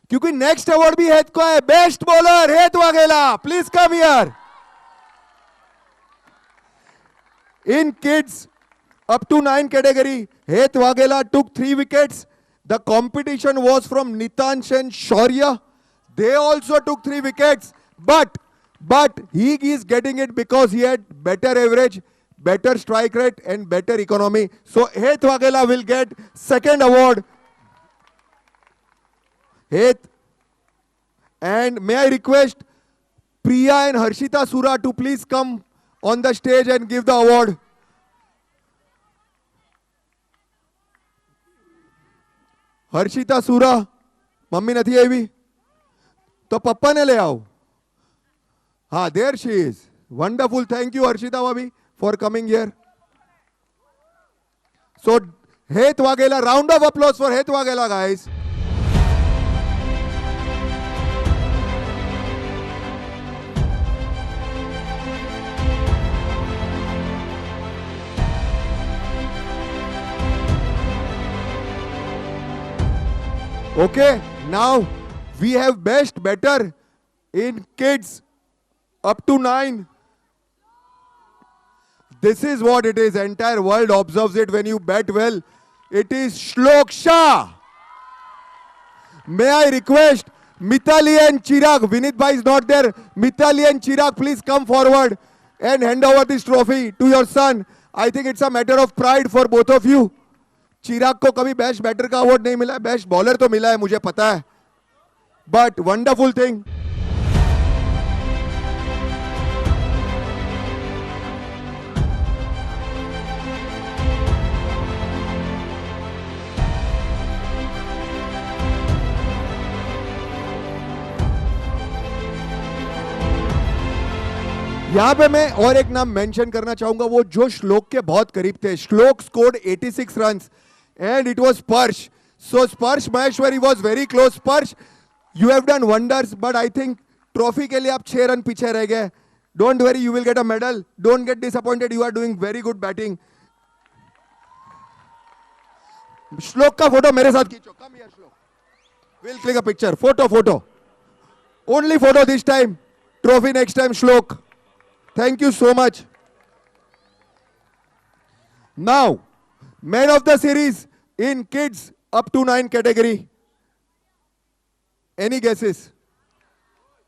क्योंकि नेक्स्ट अवार्ड भी हेत को है. बेस्ट बॉलर हेत Vaghela, please come here. In kids up to 9 category, Heth Waghela took 3 wickets. The competition was from Nitansh and Shaurya. They also took 3 wickets, but he is getting it because he had better average, better strike rate and better economy. So Heth Waghela will get second award. Heth, and may I request Priya and Harshita Sura to please come on the stage and give the award. Harshita Sura mummy નથી આવી તો પપ્પાને લઈ આવો. હા, there she is. Wonderful. Thank you, Harshita Bhabhi, for coming here. So, Het Waghela, round of applause for Het Waghela, guys. Okay, now we have best better in kids up to 9. This is what it is. Entire world observes it when you bet well. It is Shlok Shah. May I request Mithali and Chirag? Vinit Bhai is not there. Mithali and Chirag, please come forward and hand over this trophy to your son. I think it's a matter of pride for both of you. चिराग को कभी best batter का award नहीं मिला है, best bowler तो मिला है, मुझे पता है, बट वंडरफुल थिंग. यहां पे मैं और एक नाम मेंशन करना चाहूंगा, वो जो श्लोक के बहुत करीब थे. श्लोक scored 86 runs and it was Sparsh. So Sparsh Maheshwari was very close. Sparsh, you have done wonders, but I think trophy के लिए आप 6 रन पीछे रह गए. Don't worry, you will get a medal. Don't get disappointed. You are doing very good batting. श्लोक का photo मेरे साथ खींचो. Come here, श्लोक. We'll click a picture. Photo. Only photo this time. Trophy next time, श्लोक. Thank you so much. Now, man of the series in kids up to 9 category. Any guesses?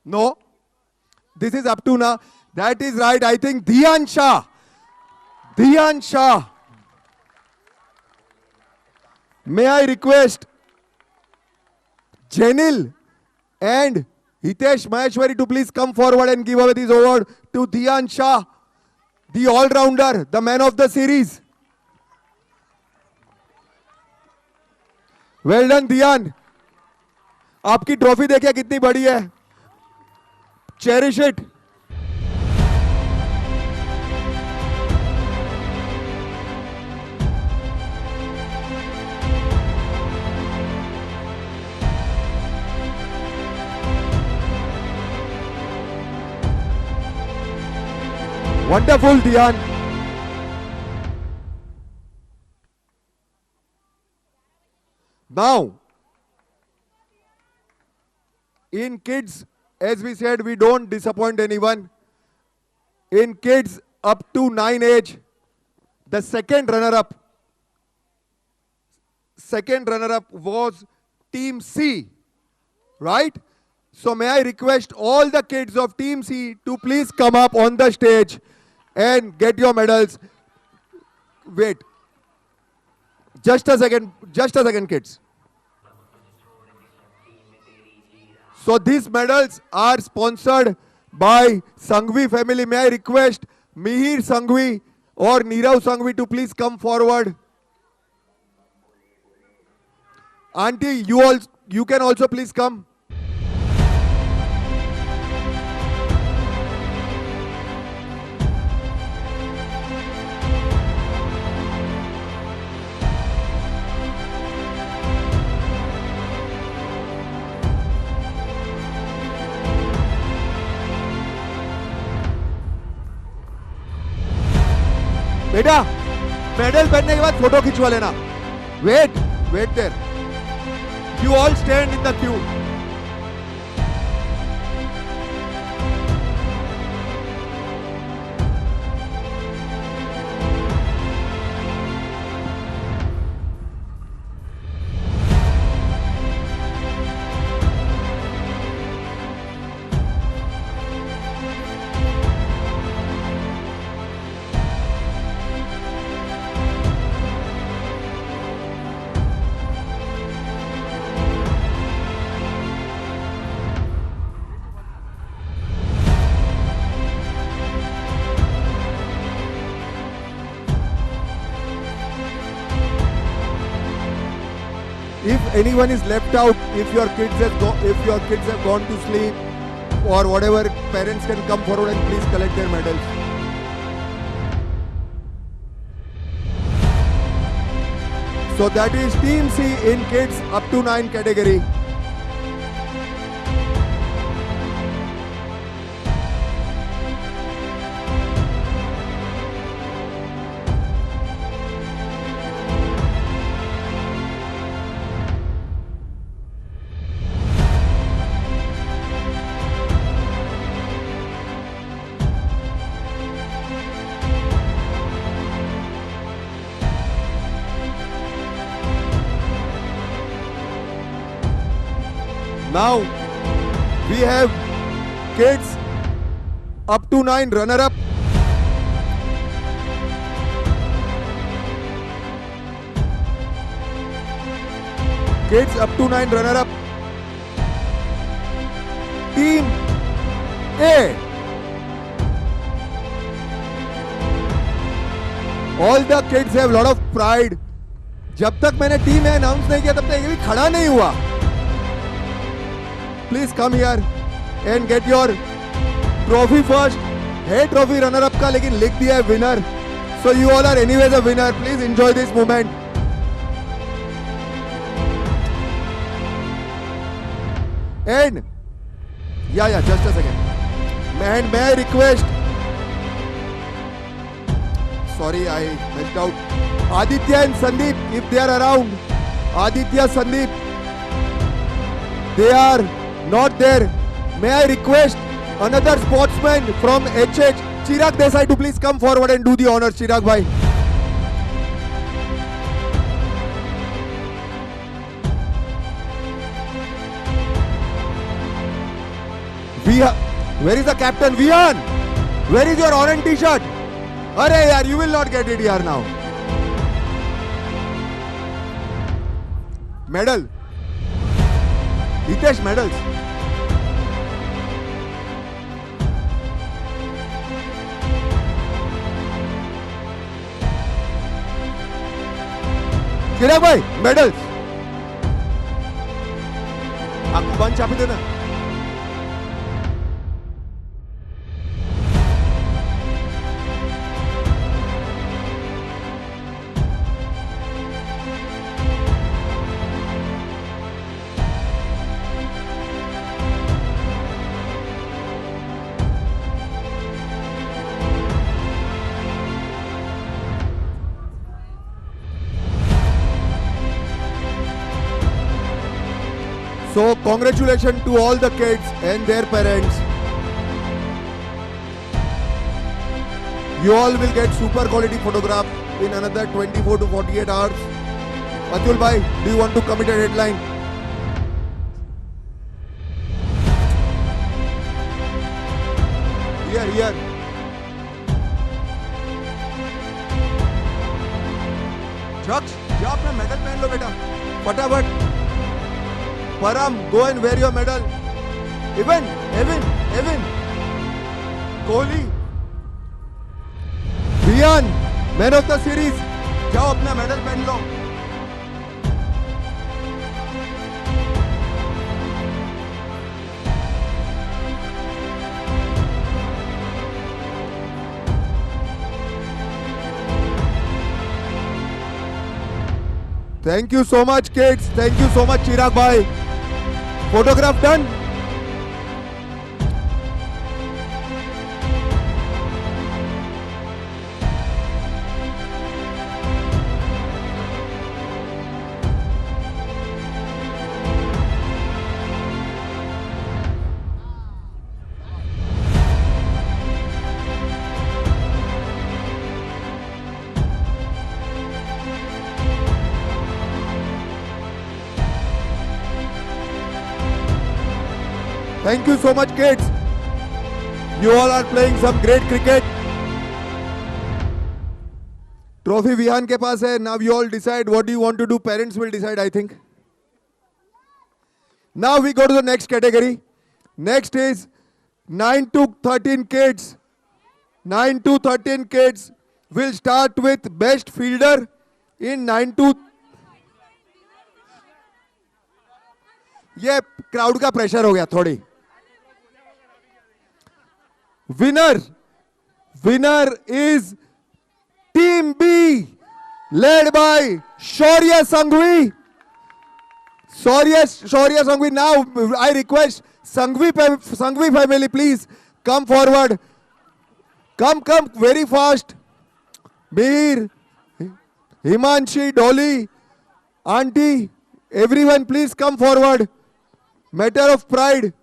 No? This is up to now. That is right. I think Dhyan Shah. Dhyan Shah. May I request Jenil and Hitesh Maheshwari to please come forward and give away this award to Dhyan Shah, the all-rounder, the man of the series. Well done धियान. आपकी trophy देखिए कितनी बड़ी है. Cherish it. Wonderful धियान. Now, in kids, as we said, we don't disappoint anyone. In kids up to 9 age, the second runner-up was Team C, right? So may I request all the kids of Team C to please come up on the stage and get your medals. Wait. Just a second, kids. So these medals are sponsored by Sanghvi family. May I request Mihir Sanghvi or Nirav Sanghvi to please come forward. Auntie, you can also please come. बेटा medal पहनने के बाद photo खिंचवा लेना. Wait there. You all stand in the queue. anyone is left out, if your kids have gone to sleep or whatever, parents can come forward and please collect their medals. So that is Team C in kids up to 9 category. Now we have kids up to 9 runner-up. Kids up to 9 runner-up. Team A. All the kids have lot of pride. जब तक मैंने team ए announce नहीं किया तब तक ये भी खड़ा नहीं हुआ. Please come here and get your trophy first. है trophy runner up का लेकिन लिख दिया है winner. So you all are anyways a winner. Please enjoy this moment. And yeah, just a second. And may I request? Sorry, I messed out. Aditya and Sandeep, if they are around. Aditya, Sandeep, they are not there. May I request another sportsman from HH, Chirag Desai, to please come forward and do the honors, Chirag bhai. Where is the captain? Vihan, where is your orange t-shirt? Arey yaar, you will not get it here now. Medal. Hitesh, medals. Chirag bhai, medals. आपको bunch आपी देना. So congratulations to all the kids and their parents. You all will get super quality photograph in another 24 to 48 hours. Atul bhai, do you want to commit a deadline? Here. Jux, जा अपना medal पहन लो बेटा, फटाफट. Param, go and wear your medal. Evan, Kohli, Vihan, man of the series, जाओ अपना medal पहन लो. Thank you so much, kids. Thank you so much, Chirag bhai. Photograph done. Thank you so much, kids. You all are playing some great cricket. Trophy Vihan के पास है. Now you all decide what do you want to do. Parents will decide, I think. Now we go to the next category. Next is 9 to 13 kids. 9 to 13 kids. We'll start with best fielder in 9 to... ये crowd का pressure हो गया थोड़ी. Winner is Team B, led by Shaurya Sanghvi. Shaurya Sanghvi. Now I request Sanghvi family, please come forward. Come very fast. Mir, Himanshi, Dolly, Auntie, everyone, please come forward. Matter of pride.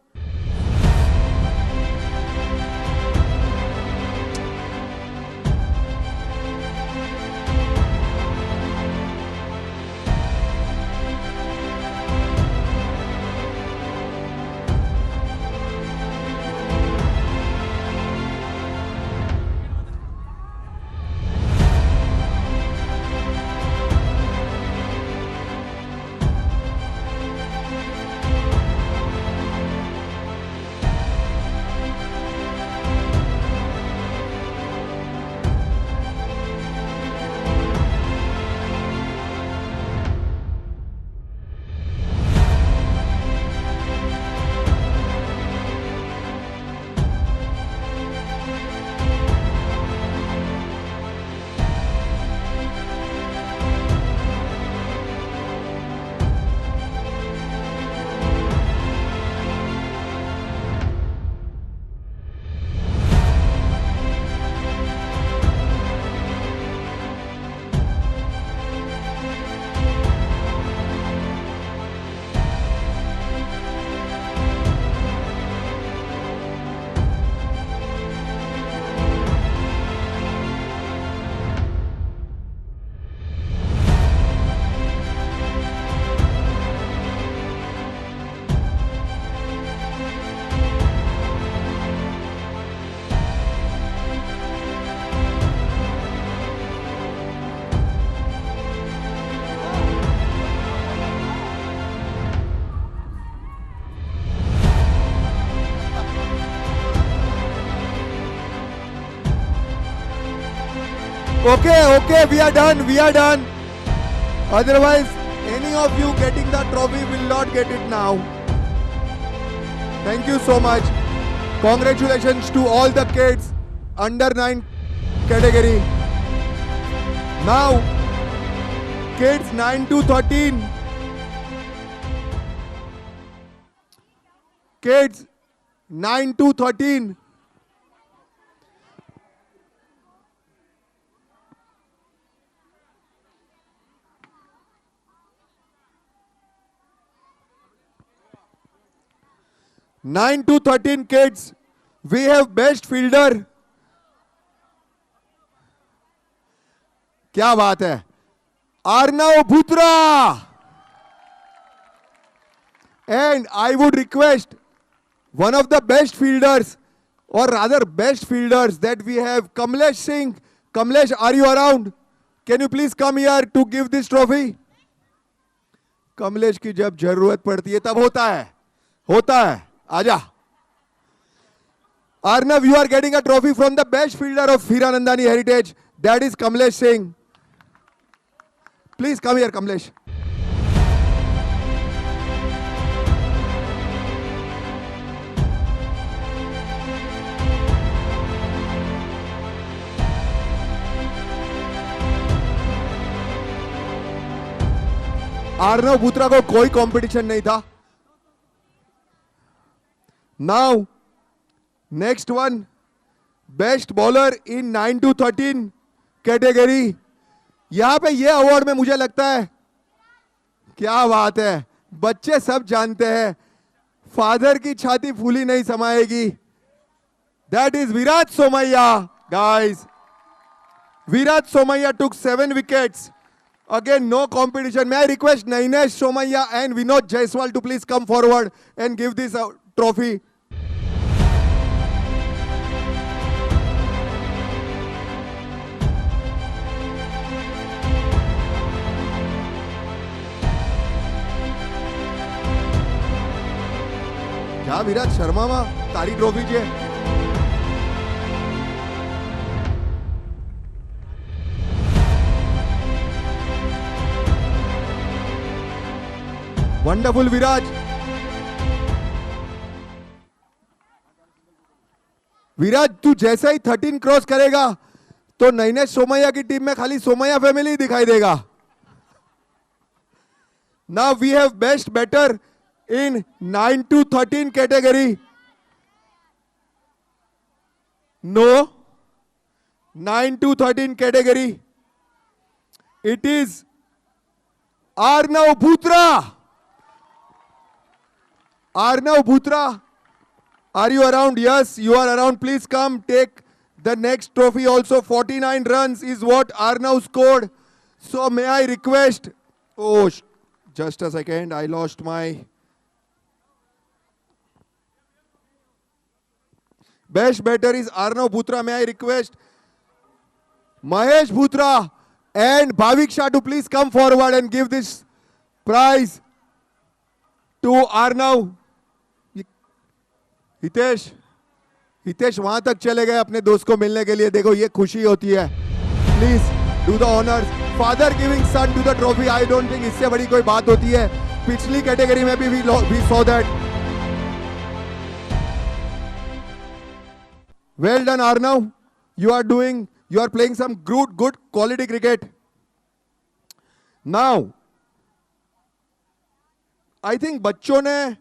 Okay, we are done. Otherwise, any of you getting the trophy will not get it now. Thank you so much. Congratulations to all the kids under 9 category. Now, kids 9 to 13. Kids 9 to 13. Nine to 13 kids. We have best fielder. क्या बात है? Arnav Bhutra. And I would request one of the best fielders, or rather best fielders that we have, Kamlesh Singh. Kamlesh, are you around? Can you please come here to give this trophy? Kamlesh की जब जरूरत पड़ती है तब होता है. Aja. Arnav, you are getting a trophy from the best fielder of Hiranandani Heritage. That is Kamlesh Singh. Please come here, Kamlesh. Arnav बूत्रा को कोई कंपटीशन नहीं था. Now, next one, best bowler in 9 to 13 category. यहां पे ये award में मुझे लगता है, क्या बात है, बच्चे सब जानते हैं, फादर की छाती फूली नहीं समाएगी. That is Virat Somaiya, guys. Virat Somaiya took 7 wickets. Again, no competition. May I request Nainesh Somaiya and Vinod Jaiswal to please come forward and give this trophy. क्या विराट शर्मा में तारी ट्रॉफी છે? Wonderful, Viraj. विराज तू जैसा ही 13 cross करेगा तो नैनेश सोमैया की team में खाली सोमैया फैमिली ही दिखाई देगा. Now we have best batter in 9 to 13 category. No 9 to 13 category. It is Arnav Bhutra. Arnav Bhutra, are you around? Yes, you are around. Please come take the next trophy also. 49 runs is what Arnav scored. So may I request, oh, just a second, I lost my best batter is Arnav Bhutra. May I request Mahesh Bhutra and Bhavik Shah to please come forward and give this prize to Arnav. Hitesh वहां तक चले गए अपने दोस्त को मिलने के लिए. देखो ये खुशी होती है. Please do the honours. Father giving son to the trophy. I don't think इससे बड़ी कोई बात होती है. पिछली कैटेगरी में भी we saw that. Well done Arnav. You are playing some good quality cricket. Now, I think बच्चों ने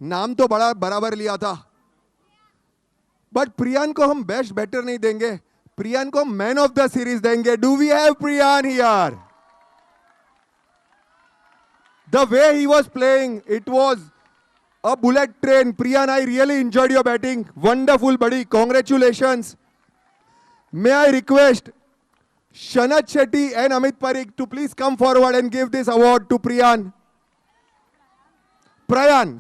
नाम तो बड़ा बराबर लिया था, बट प्रियान को हम बेस्ट बैटर नहीं देंगे. प्रियान को मैन ऑफ द सीरीज देंगे. Do we have Priyan here? The way he was playing, it was a bullet train. Priyan, I really enjoyed your batting. Wonderful, buddy. Congratulations. May I request Shanat Shetty and Amit Parikh to please come forward and give this award to Priyan. Prayan,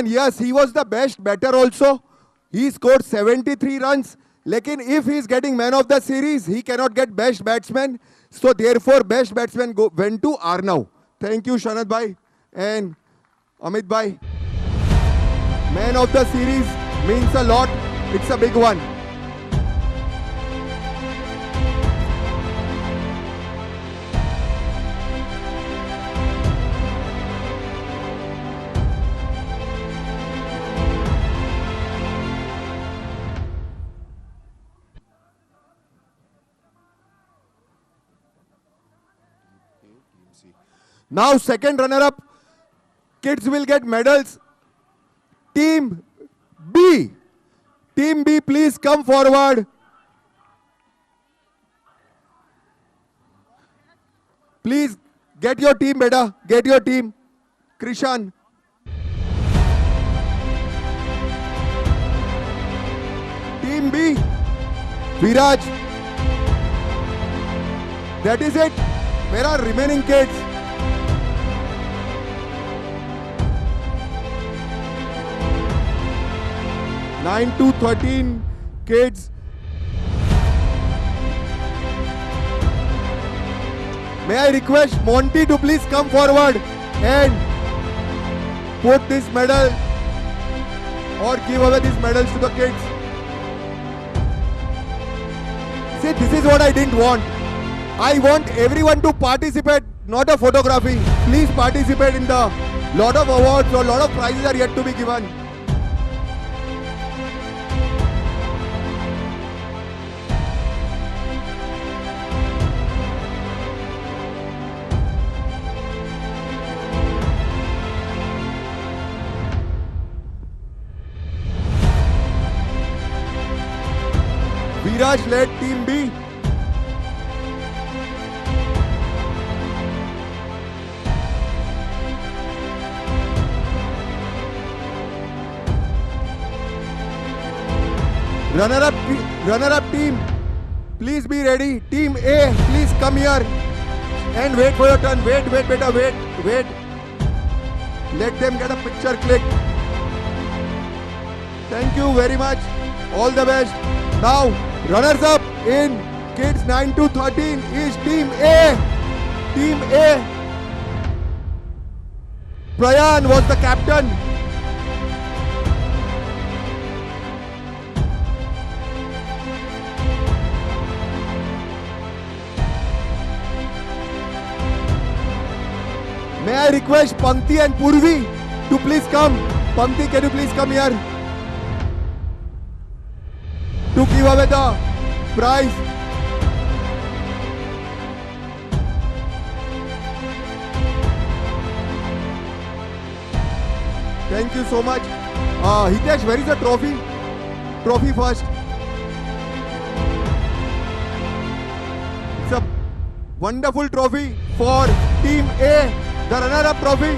yes, he was the best batter also. He scored 73 runs. Lekin if he is getting man of the series, he cannot get best batsman. So therefore, best batsman went to Arnav. Thank you, Shanat bhai and Amit bhai. Man of the series means a lot. It's a big one. Now second runner-up, kids will get medals. Team B, please come forward. Please get your team, beta. Get your team. Krishan. Team B, Viraj. That is it. Where are remaining kids? Nine to 13 kids. May I request Monty to please come forward and put this medal or give away these medals to the kids. See, this is what I didn't want. I want everyone to participate, not a photography. Please participate in the lot of awards or lot of prizes are yet to be given. Viraj led Team B. Runner-up team, please be ready. Team A, please come here and wait for your turn. Wait, beta, wait. Let them get a picture click. Thank you very much. All the best. Now, runners up in kids 9 to 13 is Team A. Team A. Prayan was the captain. May I request Pankti and Purvi to please come. Pankti, can you please come here? to give away the prize. Thank you so much. Hitesh, where is the trophy? Trophy first. It's a wonderful trophy for Team A, the runner-up trophy.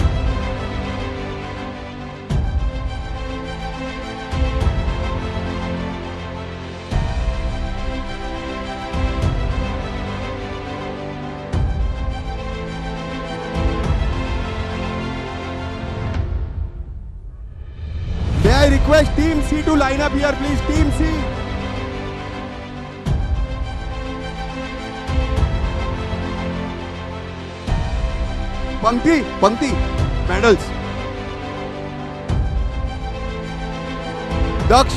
May I request Team C to line up here, please? Team C. Pankti, medals. Darsh.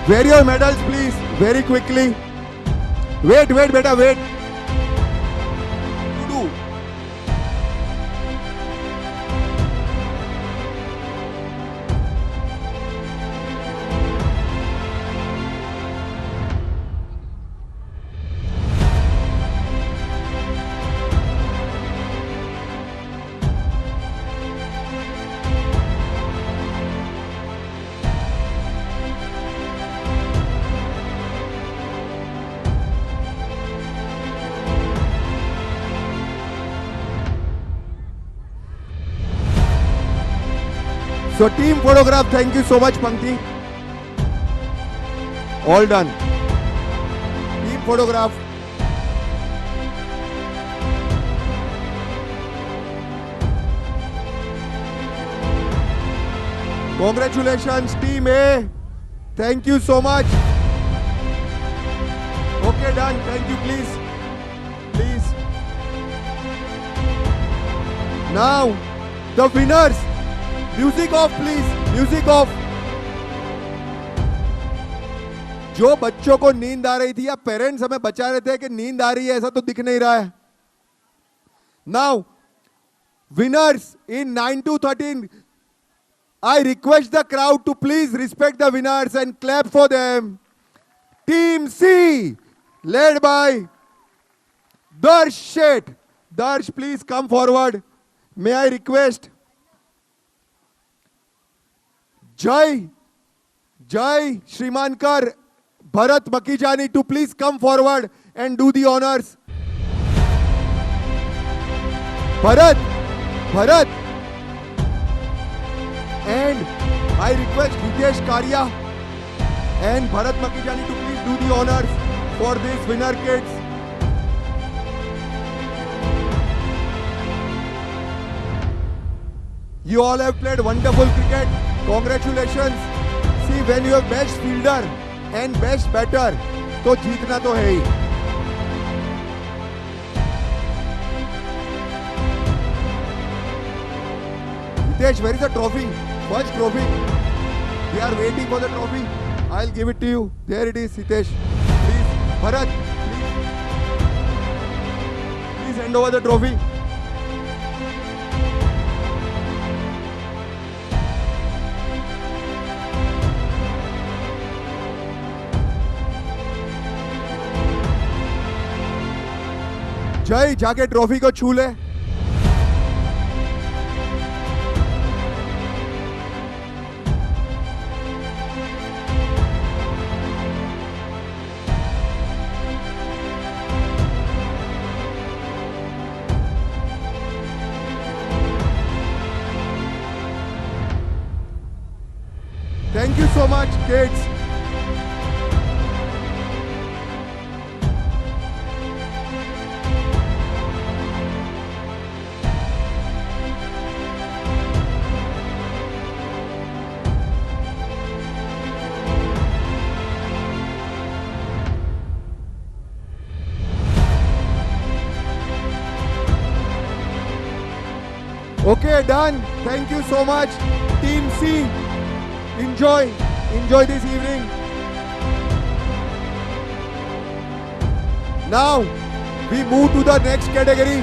Where are your medals, please? Very quickly. Wait, beta, wait. To do. So team photograph, thank you so much, Pankti. All done. Team photograph. Congratulations, Team A. Thank you so much. Okay, done. Thank you, please. Please. Now, the winners. Music off, please. Music off. जो बच्चों को नींद आ रही थी या parents हमें बचा रहे थे कि नींद आ रही है, ऐसा तो दिख नहीं रहा है. Now, winners in 9 to 13, I request the crowd to please respect the winners and clap for them. Team C, led by Darsh Sheth. Darsh, please come forward. May I request Jai Shrimankar Bharat Makijani to please come forward and do the honors. Bharat. And I request Hitesh Karia and Bharat Makijani to please do the honors for these winner kids. You all have played wonderful cricket. Congratulations. See, when you have best fielder and best batter, तो जीतना तो है ही. Hitesh, where is the trophy? First trophy. We are waiting for the trophy. I'll give it to you. There it is, Hitesh. Please, Bharat, please hand over the trophy. जय जाके trophy को छू ले. Thank you so much, kids. Okay, done. Thank you so much. Team C, enjoy this evening. Now, we move to the next category.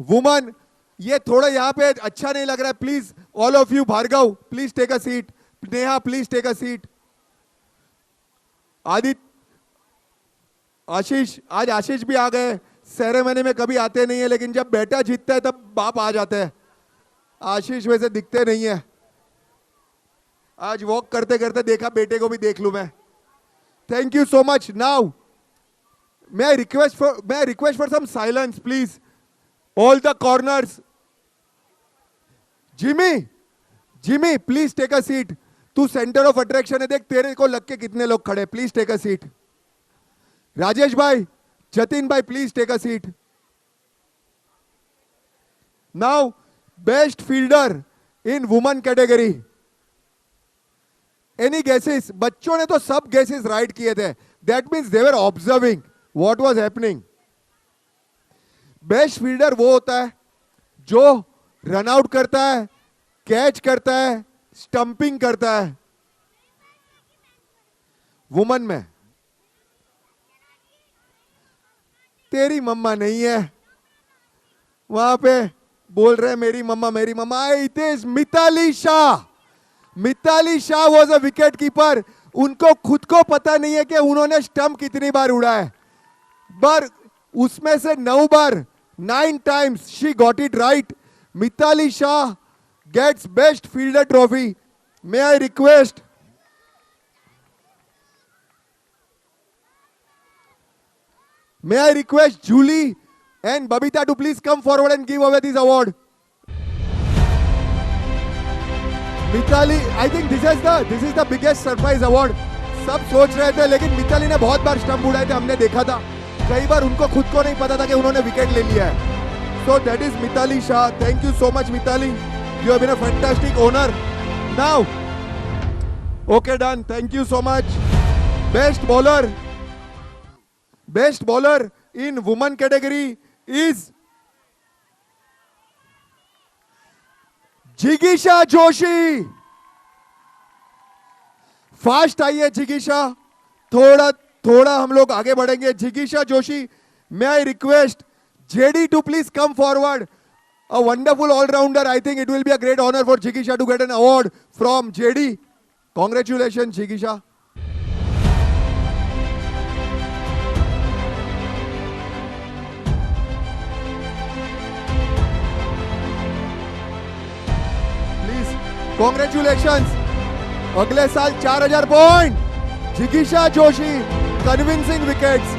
Woman, ये थोड़ा यहाँ पे अच्छा नहीं लग रहा है. Please all of you, Bhargav please take a seat, Neha please take a seat, Aditya, Ashish, आज आशीष भी आ गए. सेरेमनी में कभी आते नहीं है, लेकिन जब बेटा जीतता है तब बाप आ जाते हैं. आशीष वैसे दिखते नहीं है. आज वॉक करते करते देखा बेटे को भी देख लूं मैं. Thank you so much. Now may I request for some silence, please. All the corners. Jimmy, please take a seat. तू सेंटर ऑफ अट्रैक्शन है, देख तेरे को लग के कितने लोग खड़े. Please take a seat. Rajesh भाई, जतिन भाई, please take a seat. Now best fielder in woman category. Any guesses? बच्चों ने तो सब गेसेस राइट किए थे. That means they were observing what was happening. Best fielder वो होता है जो रन आउट करता है, कैच करता है, स्टंपिंग करता है. वुमन में तेरी मम्मा नहीं है, वहां पे बोल रहे मेरी मम्मा. It is Mitali Shah. Mitali Shah was a wicket keeper. उनको खुद को पता नहीं है कि उन्होंने स्टंप कितनी बार उड़ा है, पर उसमें से 9 बार, 9 times she got it right. Mitali Shah gets best fielder trophy. May I request Julie and Babita to please come forward and give away this award. Mitali, I think this is the biggest surprise award. सब सोच रहे थे, लेकिन मिताली ने बहुत बार stump उड़ाए थे, हमने देखा था. कई बार उनको खुद को नहीं पता था कि उन्होंने विकेट ले लिया है. So that is Mitali Shah. Thank you so much Mitali. You have been a fantastic owner. Now, okay, done. Thank you so much. Best bowler in woman category is जिगीशा जोशी. फास्ट आइए जिगीशा, थोड़ा हम लोग आगे बढ़ेंगे. जिगीशा Joshi, may I request JD to please come forward. A wonderful all-rounder. I think it will be a great honor for Jigisha to get an award from JD. Congratulations, Jigisha. Please, congratulations. अगले साल 4000 point. जिगीशा Joshi, convincing wickets.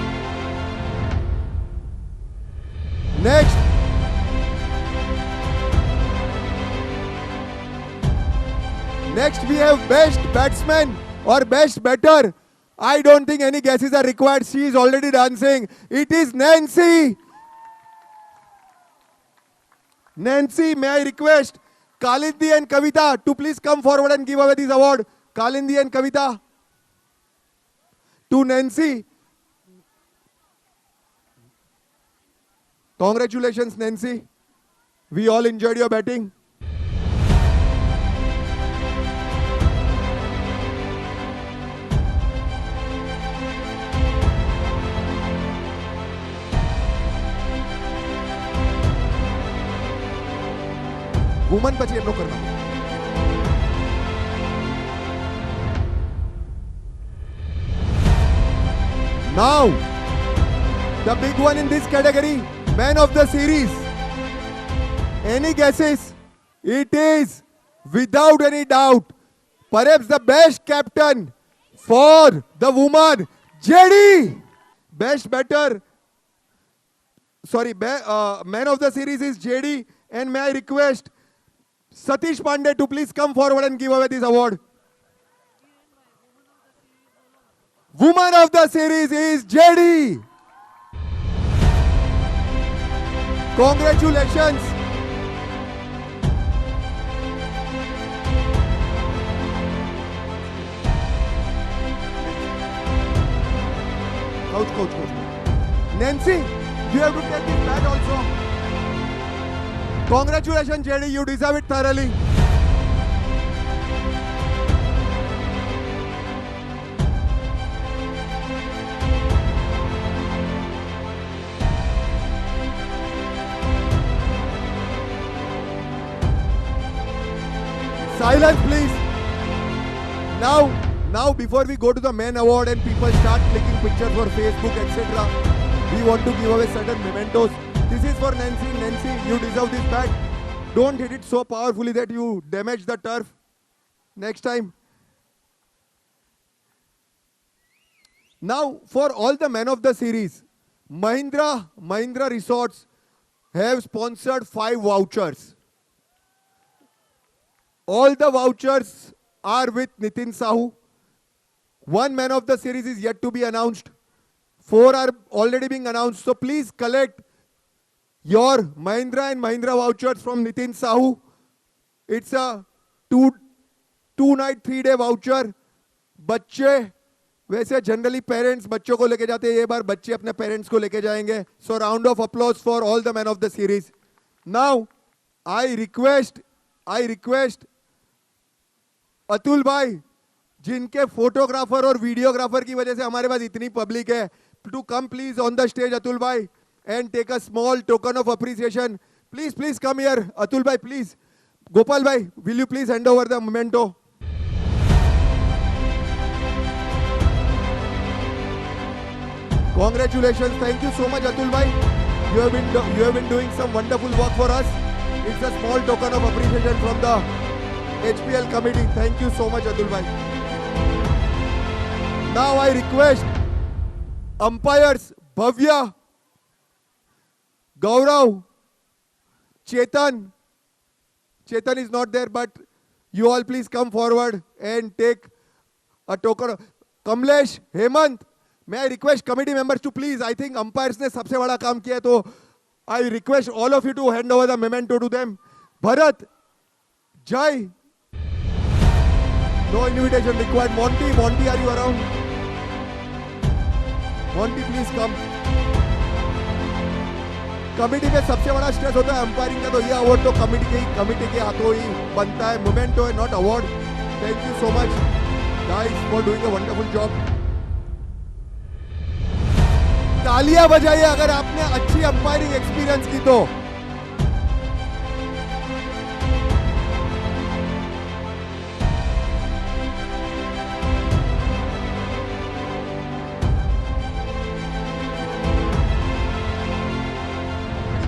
Next we have best batsman or best batter. I don't think any guesses are required. She is already dancing. It is Nancy. Nancy, may I request Kalindi and Kavita to please come forward and give away this award. Kalindi and Kavita. To Nancy. Congratulations, Nancy. We all enjoyed your batting. Woman પછી એમનો કરવાનો. Now, the big one in this category, man of the series. Any guesses? It is, without any doubt, perhaps the best captain for the woman, JD. Best batter, man of the series is JD. And may I request Satish Pandey to please come forward and give away this award. Woman of the series is JD. Congratulations. Coach. Nancy, you have to take this bat also. Congratulations, JD. You deserve it thoroughly. Silence, please. Now, before we go to the main award and people start clicking pictures for Facebook, etc., we want to give away certain mementos. This is for Nancy. Nancy, you deserve this bat. Don't hit it so powerfully that you damage the turf. Next time. Now, for all the men of the series, Mahindra Resorts have sponsored 5 vouchers. All the vouchers are with Nitin Sahu. 1 man of the series is yet to be announced. 4 are already being announced. So please collect your Mahindra and Mahindra vouchers from Nitin Sahu. It's a 2-night, 3-day voucher. बच्चे वैसे generally parents बच्चों को लेके जाते हैं, ये बार बच्चे अपने पेरेंट्स को लेके जाएंगे. सो round of applause for all the man of the series. Now I request Atul भाई, जिनके फोटोग्राफर और वीडियोग्राफर की वजह से हमारे पास इतनी पब्लिक है, to come please on the stage Atul bhai and take a small token of appreciation. Please come here Atul bhai, please. Gopal bhai, will you please hand over the memento. Congratulations, thank you so much Atul bhai. You have been doing some wonderful work for us. It's a small token of appreciation from the HPL committee. Thank you so much Atul bhai. Now I request umpires Bhavya, Gaurav, Chetan. Chetan is not there, but you all please come forward and take a token. Kamlesh, Hemant. May I request committee members to please, I think umpires ने सबसे बड़ा काम किया है, तो I request all of you to hand over the memento to them. Bharat, Jai, no invitation required. Monty, are you around? Monty, please come. Committee पे सबसे बड़ा स्ट्रेस होता है अंपायरिंग का, तो ये अवार्ड तो कमिटी के हाथों ही बनता है. मोमेंटो है, not award. Thank you so much guys for doing a wonderful job. तालियां बजाइए अगर आपने अच्छी अंपायरिंग एक्सपीरियंस की तो.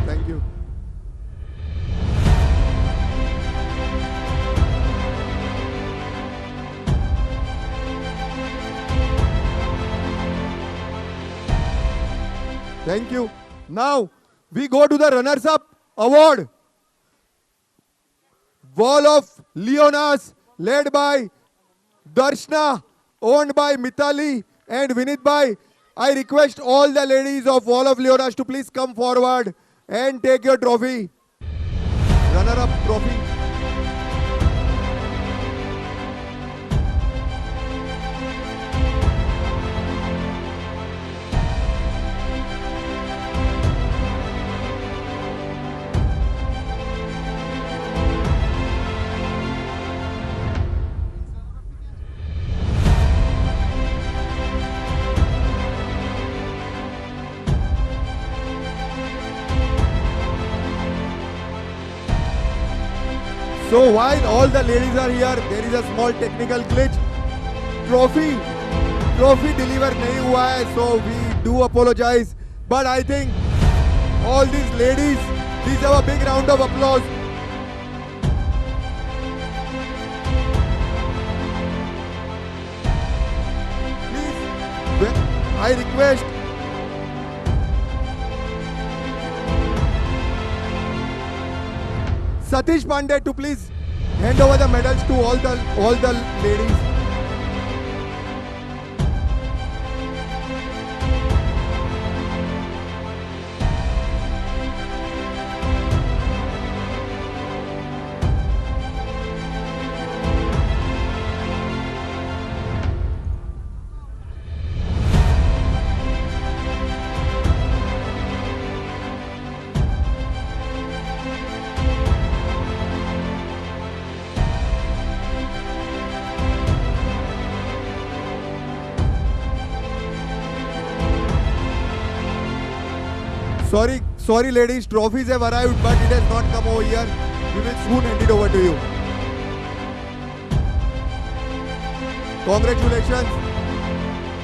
Thank you. Thank you. Now we go to the runners-up award. Wall of Leonas, led by Darshna, owned by Mitali and Vinit Bhai. I request all the ladies of Wall of Leonas to please come forward and take your trophy. Runner-up trophy. So while all the ladies are here, there is a small technical glitch. Trophy deliver nahi hua hai, so we do apologize. But I think all these ladies deserve a big round of applause. Please, I request Satish Pandey to please hand over the medals to all the ladies. Sorry ladies, trophies have arrived, but it has not come over here. We will soon hand it over to you. Congratulations.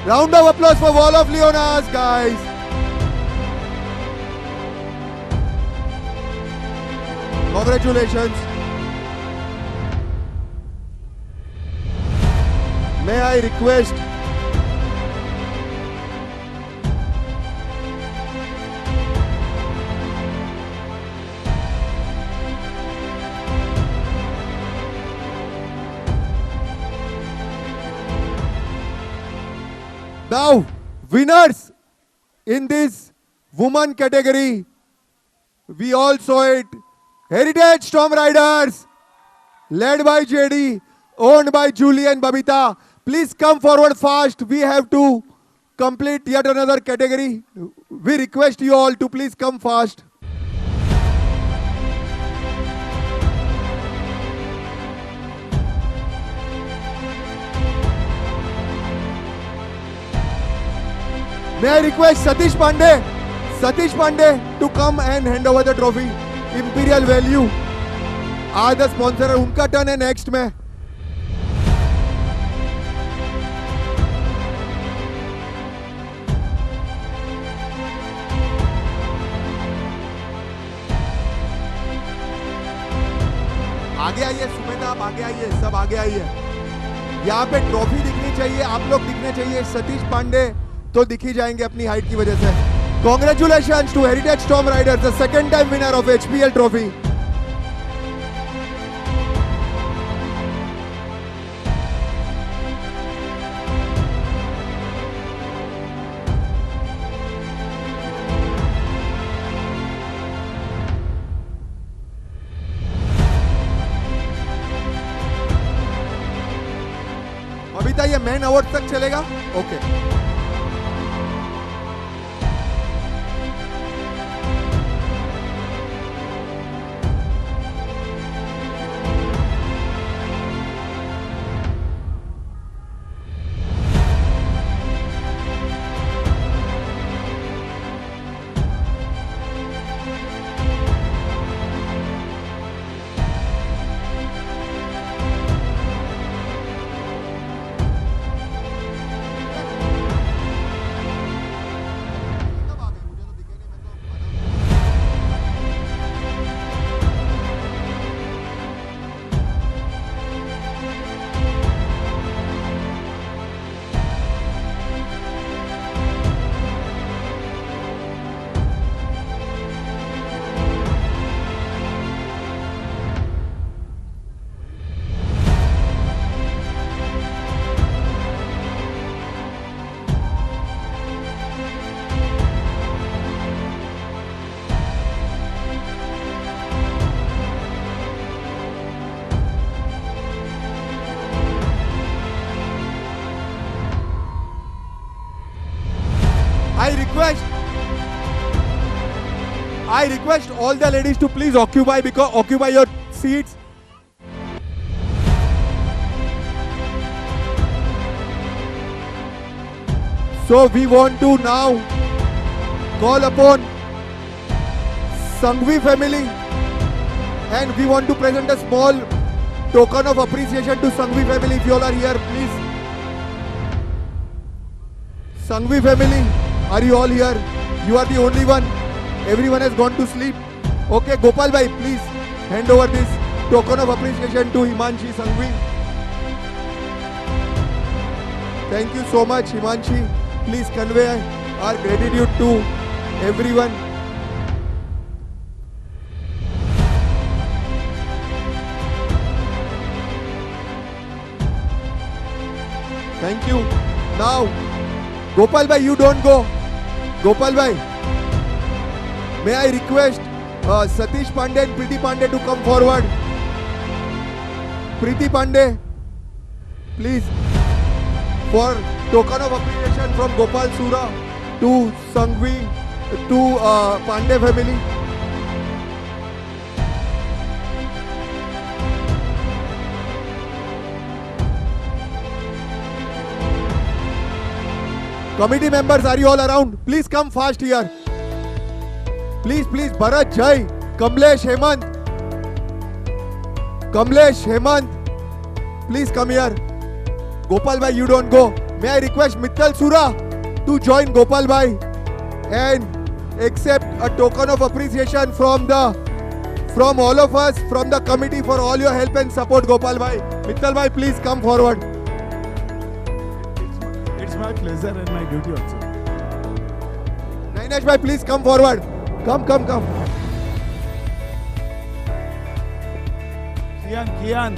Round of applause for Wall of Leonas, guys. Congratulations. May I request now winners in this woman category. We all saw it. Heritage Storm Riders, led by JD, owned by Julie and Babita. Please come forward fast. We have to complete yet another category. We request you all to please come fast. May I request Satish Pandey to come and hand over the trophy. Imperial Value आज the sponsor है, उनका turn है next में. आगे आइए सुमेधा, आप आगे आइए, सब आगे आइए. यहाँ पे ट्रॉफी दिखनी चाहिए, आप लोग दिखने चाहिए. सतीश पांडे तो दिख ही जाएंगे अपनी हाइट की वजह से. Congratulations to Heritage Storm Riders, the second time winner of HPL trophy. अभी तक ये मैन अवार्ड तक चलेगा. Okay. I request all the ladies to please occupy your seats. So we want to now call upon Sanghvi family, and we want to present a small token of appreciation to Sanghvi family. If you all are here, please. Sanghvi family, are you all here? You are the only one. Everyone has gone to sleep. Okay, Gopal bhai, please hand over this token of appreciation to Himanshi Sanghvi. Thank you so much, Himanshi. Please convey our gratitude to everyone. Thank you. Now, Gopal bhai, you don't go. Gopal bhai, may I request Satish Pandey and Preeti Pandey to come forward. Preeti Pandey, please, for token of appreciation from Gopal Sura to Sanghvi to Pandey family. Committee members, are you all around? Please come fast here. Please, Bharat Jai, Kamlesh Hemant, please come here. Gopal bhai, you don't go. May I request Mittal Sura to join Gopal bhai and accept a token of appreciation from all of us, from the committee, for all your help and support, Gopal bhai. Mittal bhai, please come forward. It's my pleasure and my duty also. Nainesh bhai, please come forward. Come. Kian.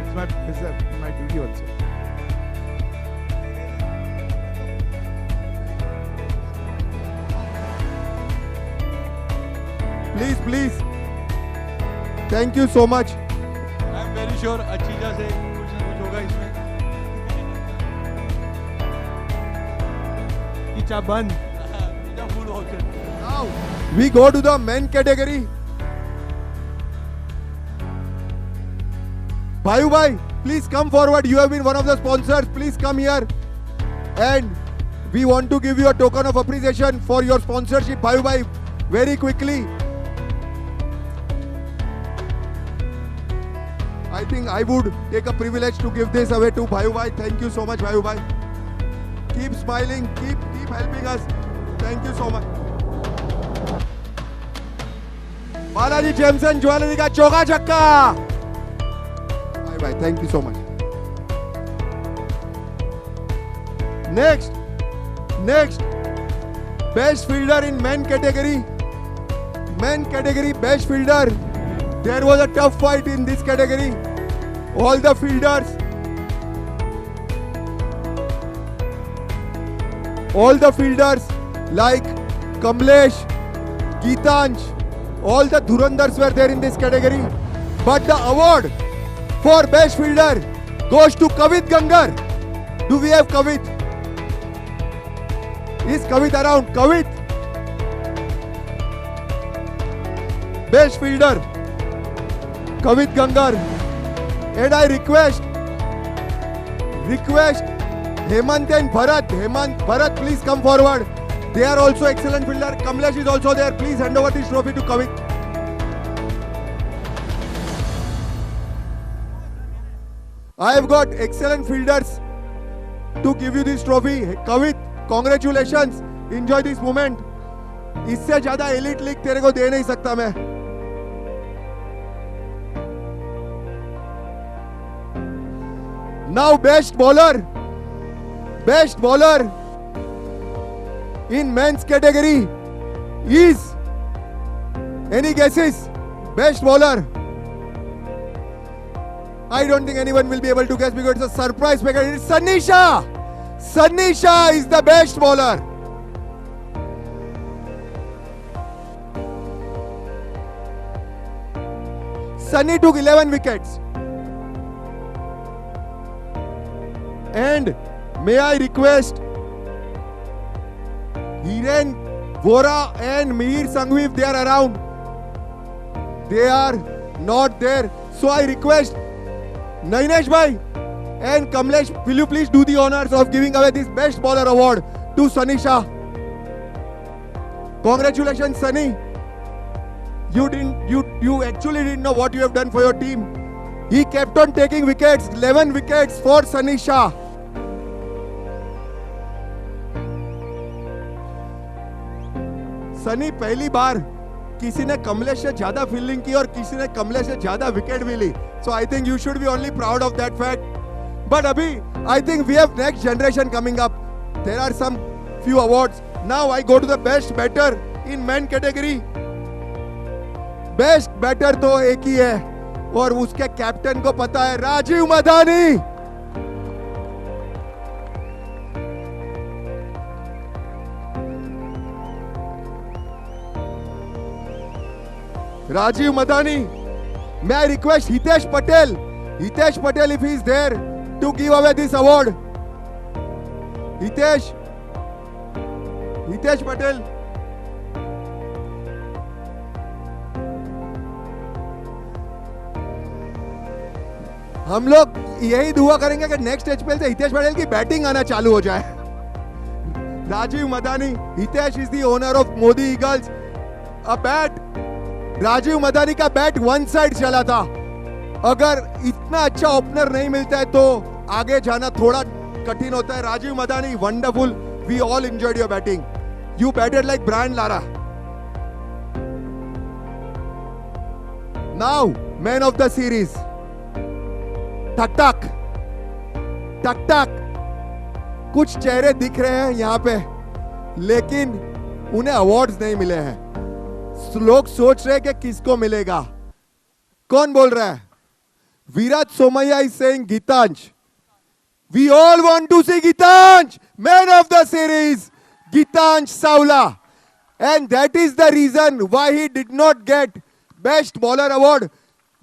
It's my pleasure and my duty also. Please. Thank you so much. I am very sure अच्छी से कुछ ना कुछ होगा इसमें. इच्छा बंद. Full option. Now we go to the men category. Bhayu bhai, please come forward. You have been one of the sponsors. Please come here. And we want to give you a token of appreciation for your sponsorship, Bhayu bhai, very quickly. I think I would take a privilege to give this away to Bhayu bhai. Thank you so much, Bhayu bhai. Keep smiling, keep helping us. Thank you so much. Balaji Jemson jewellery का चौका छक्का. Bye, thank you so much. Next, best fielder in men category. Men category best fielder. There was a tough fight in this category. All the fielders like Kamlesh, Geetansh, all the Dhurandhars were there in this category. But the award for best fielder goes to Kavit Gangar. Do we have Kavit? Is Kavit around? Kavit. Best fielder, Kavit Gangar. And I request Hemant and Bharat. Bharat, please come forward. They are also excellent fielder. Kamlesh is also there. Please hand over this trophy to Kavit. I have got excellent fielders to give you this trophy. Kavit, congratulations. Enjoy this moment. इससे ज्यादा elite league तेरे को दे नहीं सकता मैं. Now best bowler in men's category is, any guesses? Best bowler. I don't think anyone will be able to guess because it's a surprise package. It's Sunny Shah. Sunny Shah is the best bowler. Sunny took 11 wickets. And may I request Hiren Vora and Mihir Sanghvi, if they are around. They are not there. So I request Nainesh bhai and Kamlesh, will you please do the honors of giving away this best bowler award to Sunny Shah. Congratulations, Sunny. You actually didn't know what you have done for your team. He kept on taking wickets, 11 wickets for Sunny Shah. Sunny पहली बार किसी ने कमलेश से ज्यादा fielding की और किसी ने कमलेश से ज्यादा विकेट भी ली. So I think you should be only proud of that fact. But अभी I think we have next generation coming up. There are some few awards. Now I go to the best batter in man category. Best batter तो एक ही है और उसके captain को पता है, राजीव मदानी. Rajiv Madani. May I request Hitesh Patel? Hitesh Patel, if he is there, to give away this award. Hitesh Patel. हम लोग यही दुआ करेंगे कि नेक्स्ट एचपीएल से हितेश पटेल की बैटिंग आना चालू हो जाए. Rajiv Madani. Hitesh is the owner of Modi eagles. A bat, Rajiv Madani का बैट वन साइड चला था. अगर इतना अच्छा ओपनर नहीं मिलता है तो आगे जाना थोड़ा कठिन होता है. Rajiv Madani, wonderful. We all enjoyed your batting. You batted like Brian Lara. Now man of the series. टक टक टक टक. कुछ चेहरे दिख रहे हैं यहाँ पे, लेकिन उन्हें अवार्ड्स नहीं मिले हैं. लोग सोच रहे हैं कि किसको मिलेगा. कौन बोल रहा है? Virat Somaiya is saying Geetansh. We all want to see Gitansh, man of the series, Gitansh Savla. And that is the reason why he did not get Best Bowler Award.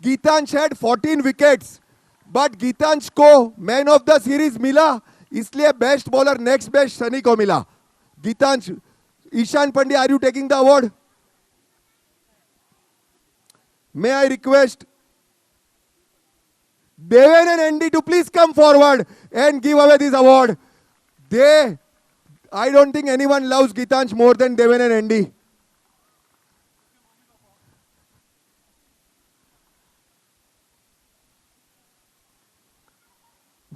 Gitansh had 14 wickets. But Gitansh को Man of the Series मिला, इसलिए Best Bowler next best Sunny को मिला. Gitansh, Ishan Pandey, are you taking the award? May I request Deven and Andy to please come forward and give away this award. I don't think anyone loves Gitansh more than Deven and Andy.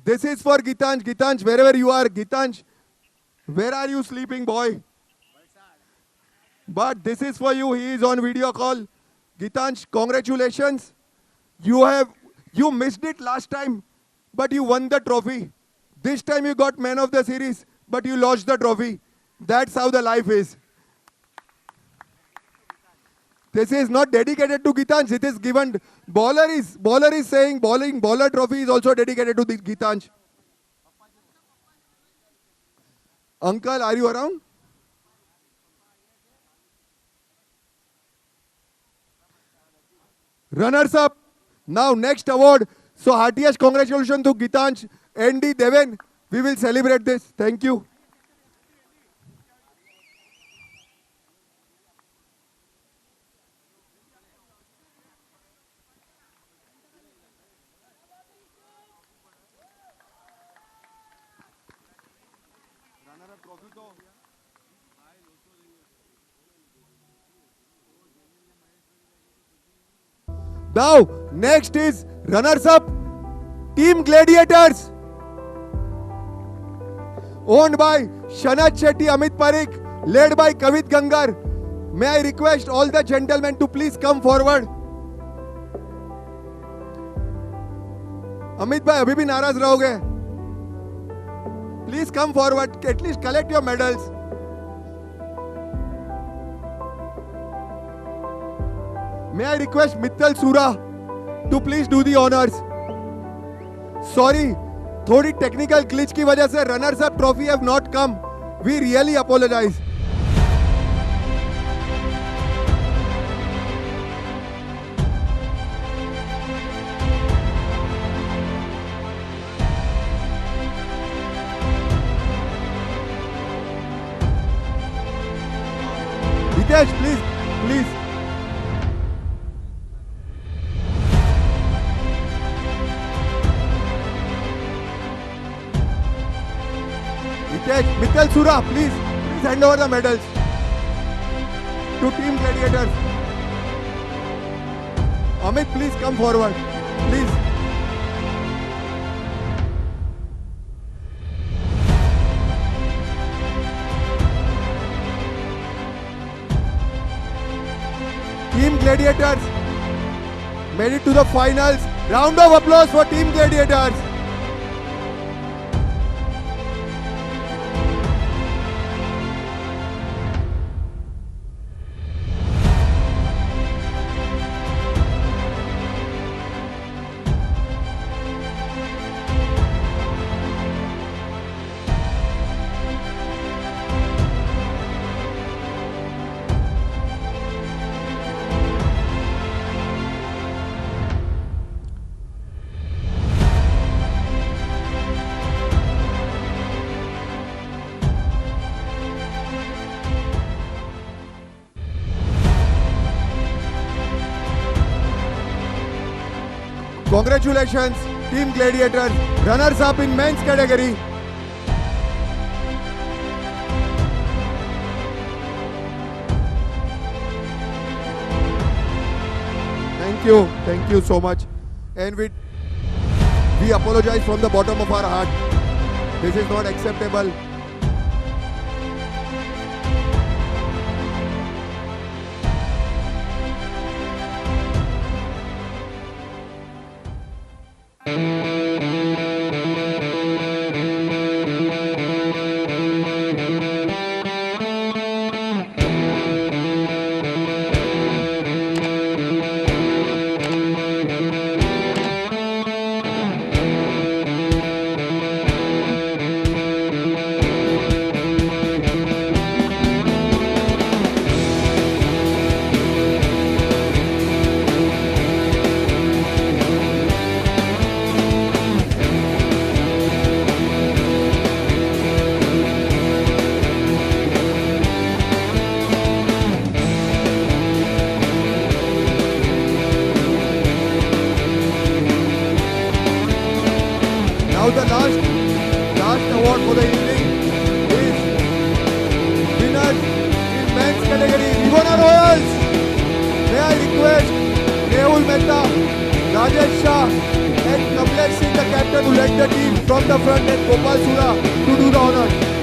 This is for Gitansh. Gitansh, wherever you are, Gitansh, where are you sleeping, boy? But this is for you. He is on video call. Gitansh, congratulations. You missed it last time, but you won the trophy. This time you got man of the series, but you lost the trophy. That's how the life is. This is not dedicated to Gitansh. It is given. Bowler is saying bowler trophy is also dedicated to the Gitansh. Uncle, are you around? Runners up. Now next award. So heartiest congratulations to Gitansh, Andy, Deven. We will celebrate this. Thank you. Now, next is runners-up, Team Gladiators, owned by Shanat Shetty, Amit Parikh, led by Kavit Gangar. May I request all the gentlemen to please come forward. Amit bhai, abhi bhi नाराज रहोगे? Please come forward. At least collect your medals. May I request Mittal Sura to please do the honors. Sorry, थोड़ी technical glitch की वजह से runners up trophy have not come. We really apologise. Hitesh, please. Mittal Sura, please hand over the medals to Team Gladiators. Amit, please come forward. Please. Team Gladiators made it to the finals. Round of applause for Team Gladiators. Congratulations, Team Gladiators, runners up in men's category. Thank you so much. and we apologize from the bottom of our heart. This is not acceptable. Now the last award for the evening is winners in men's category, Rivona Royals. May I request Mehul Mehta, Rajesh Shah and Kamlesh Singh, the captain who led the team from the front, and Gopal Sura to do the honors.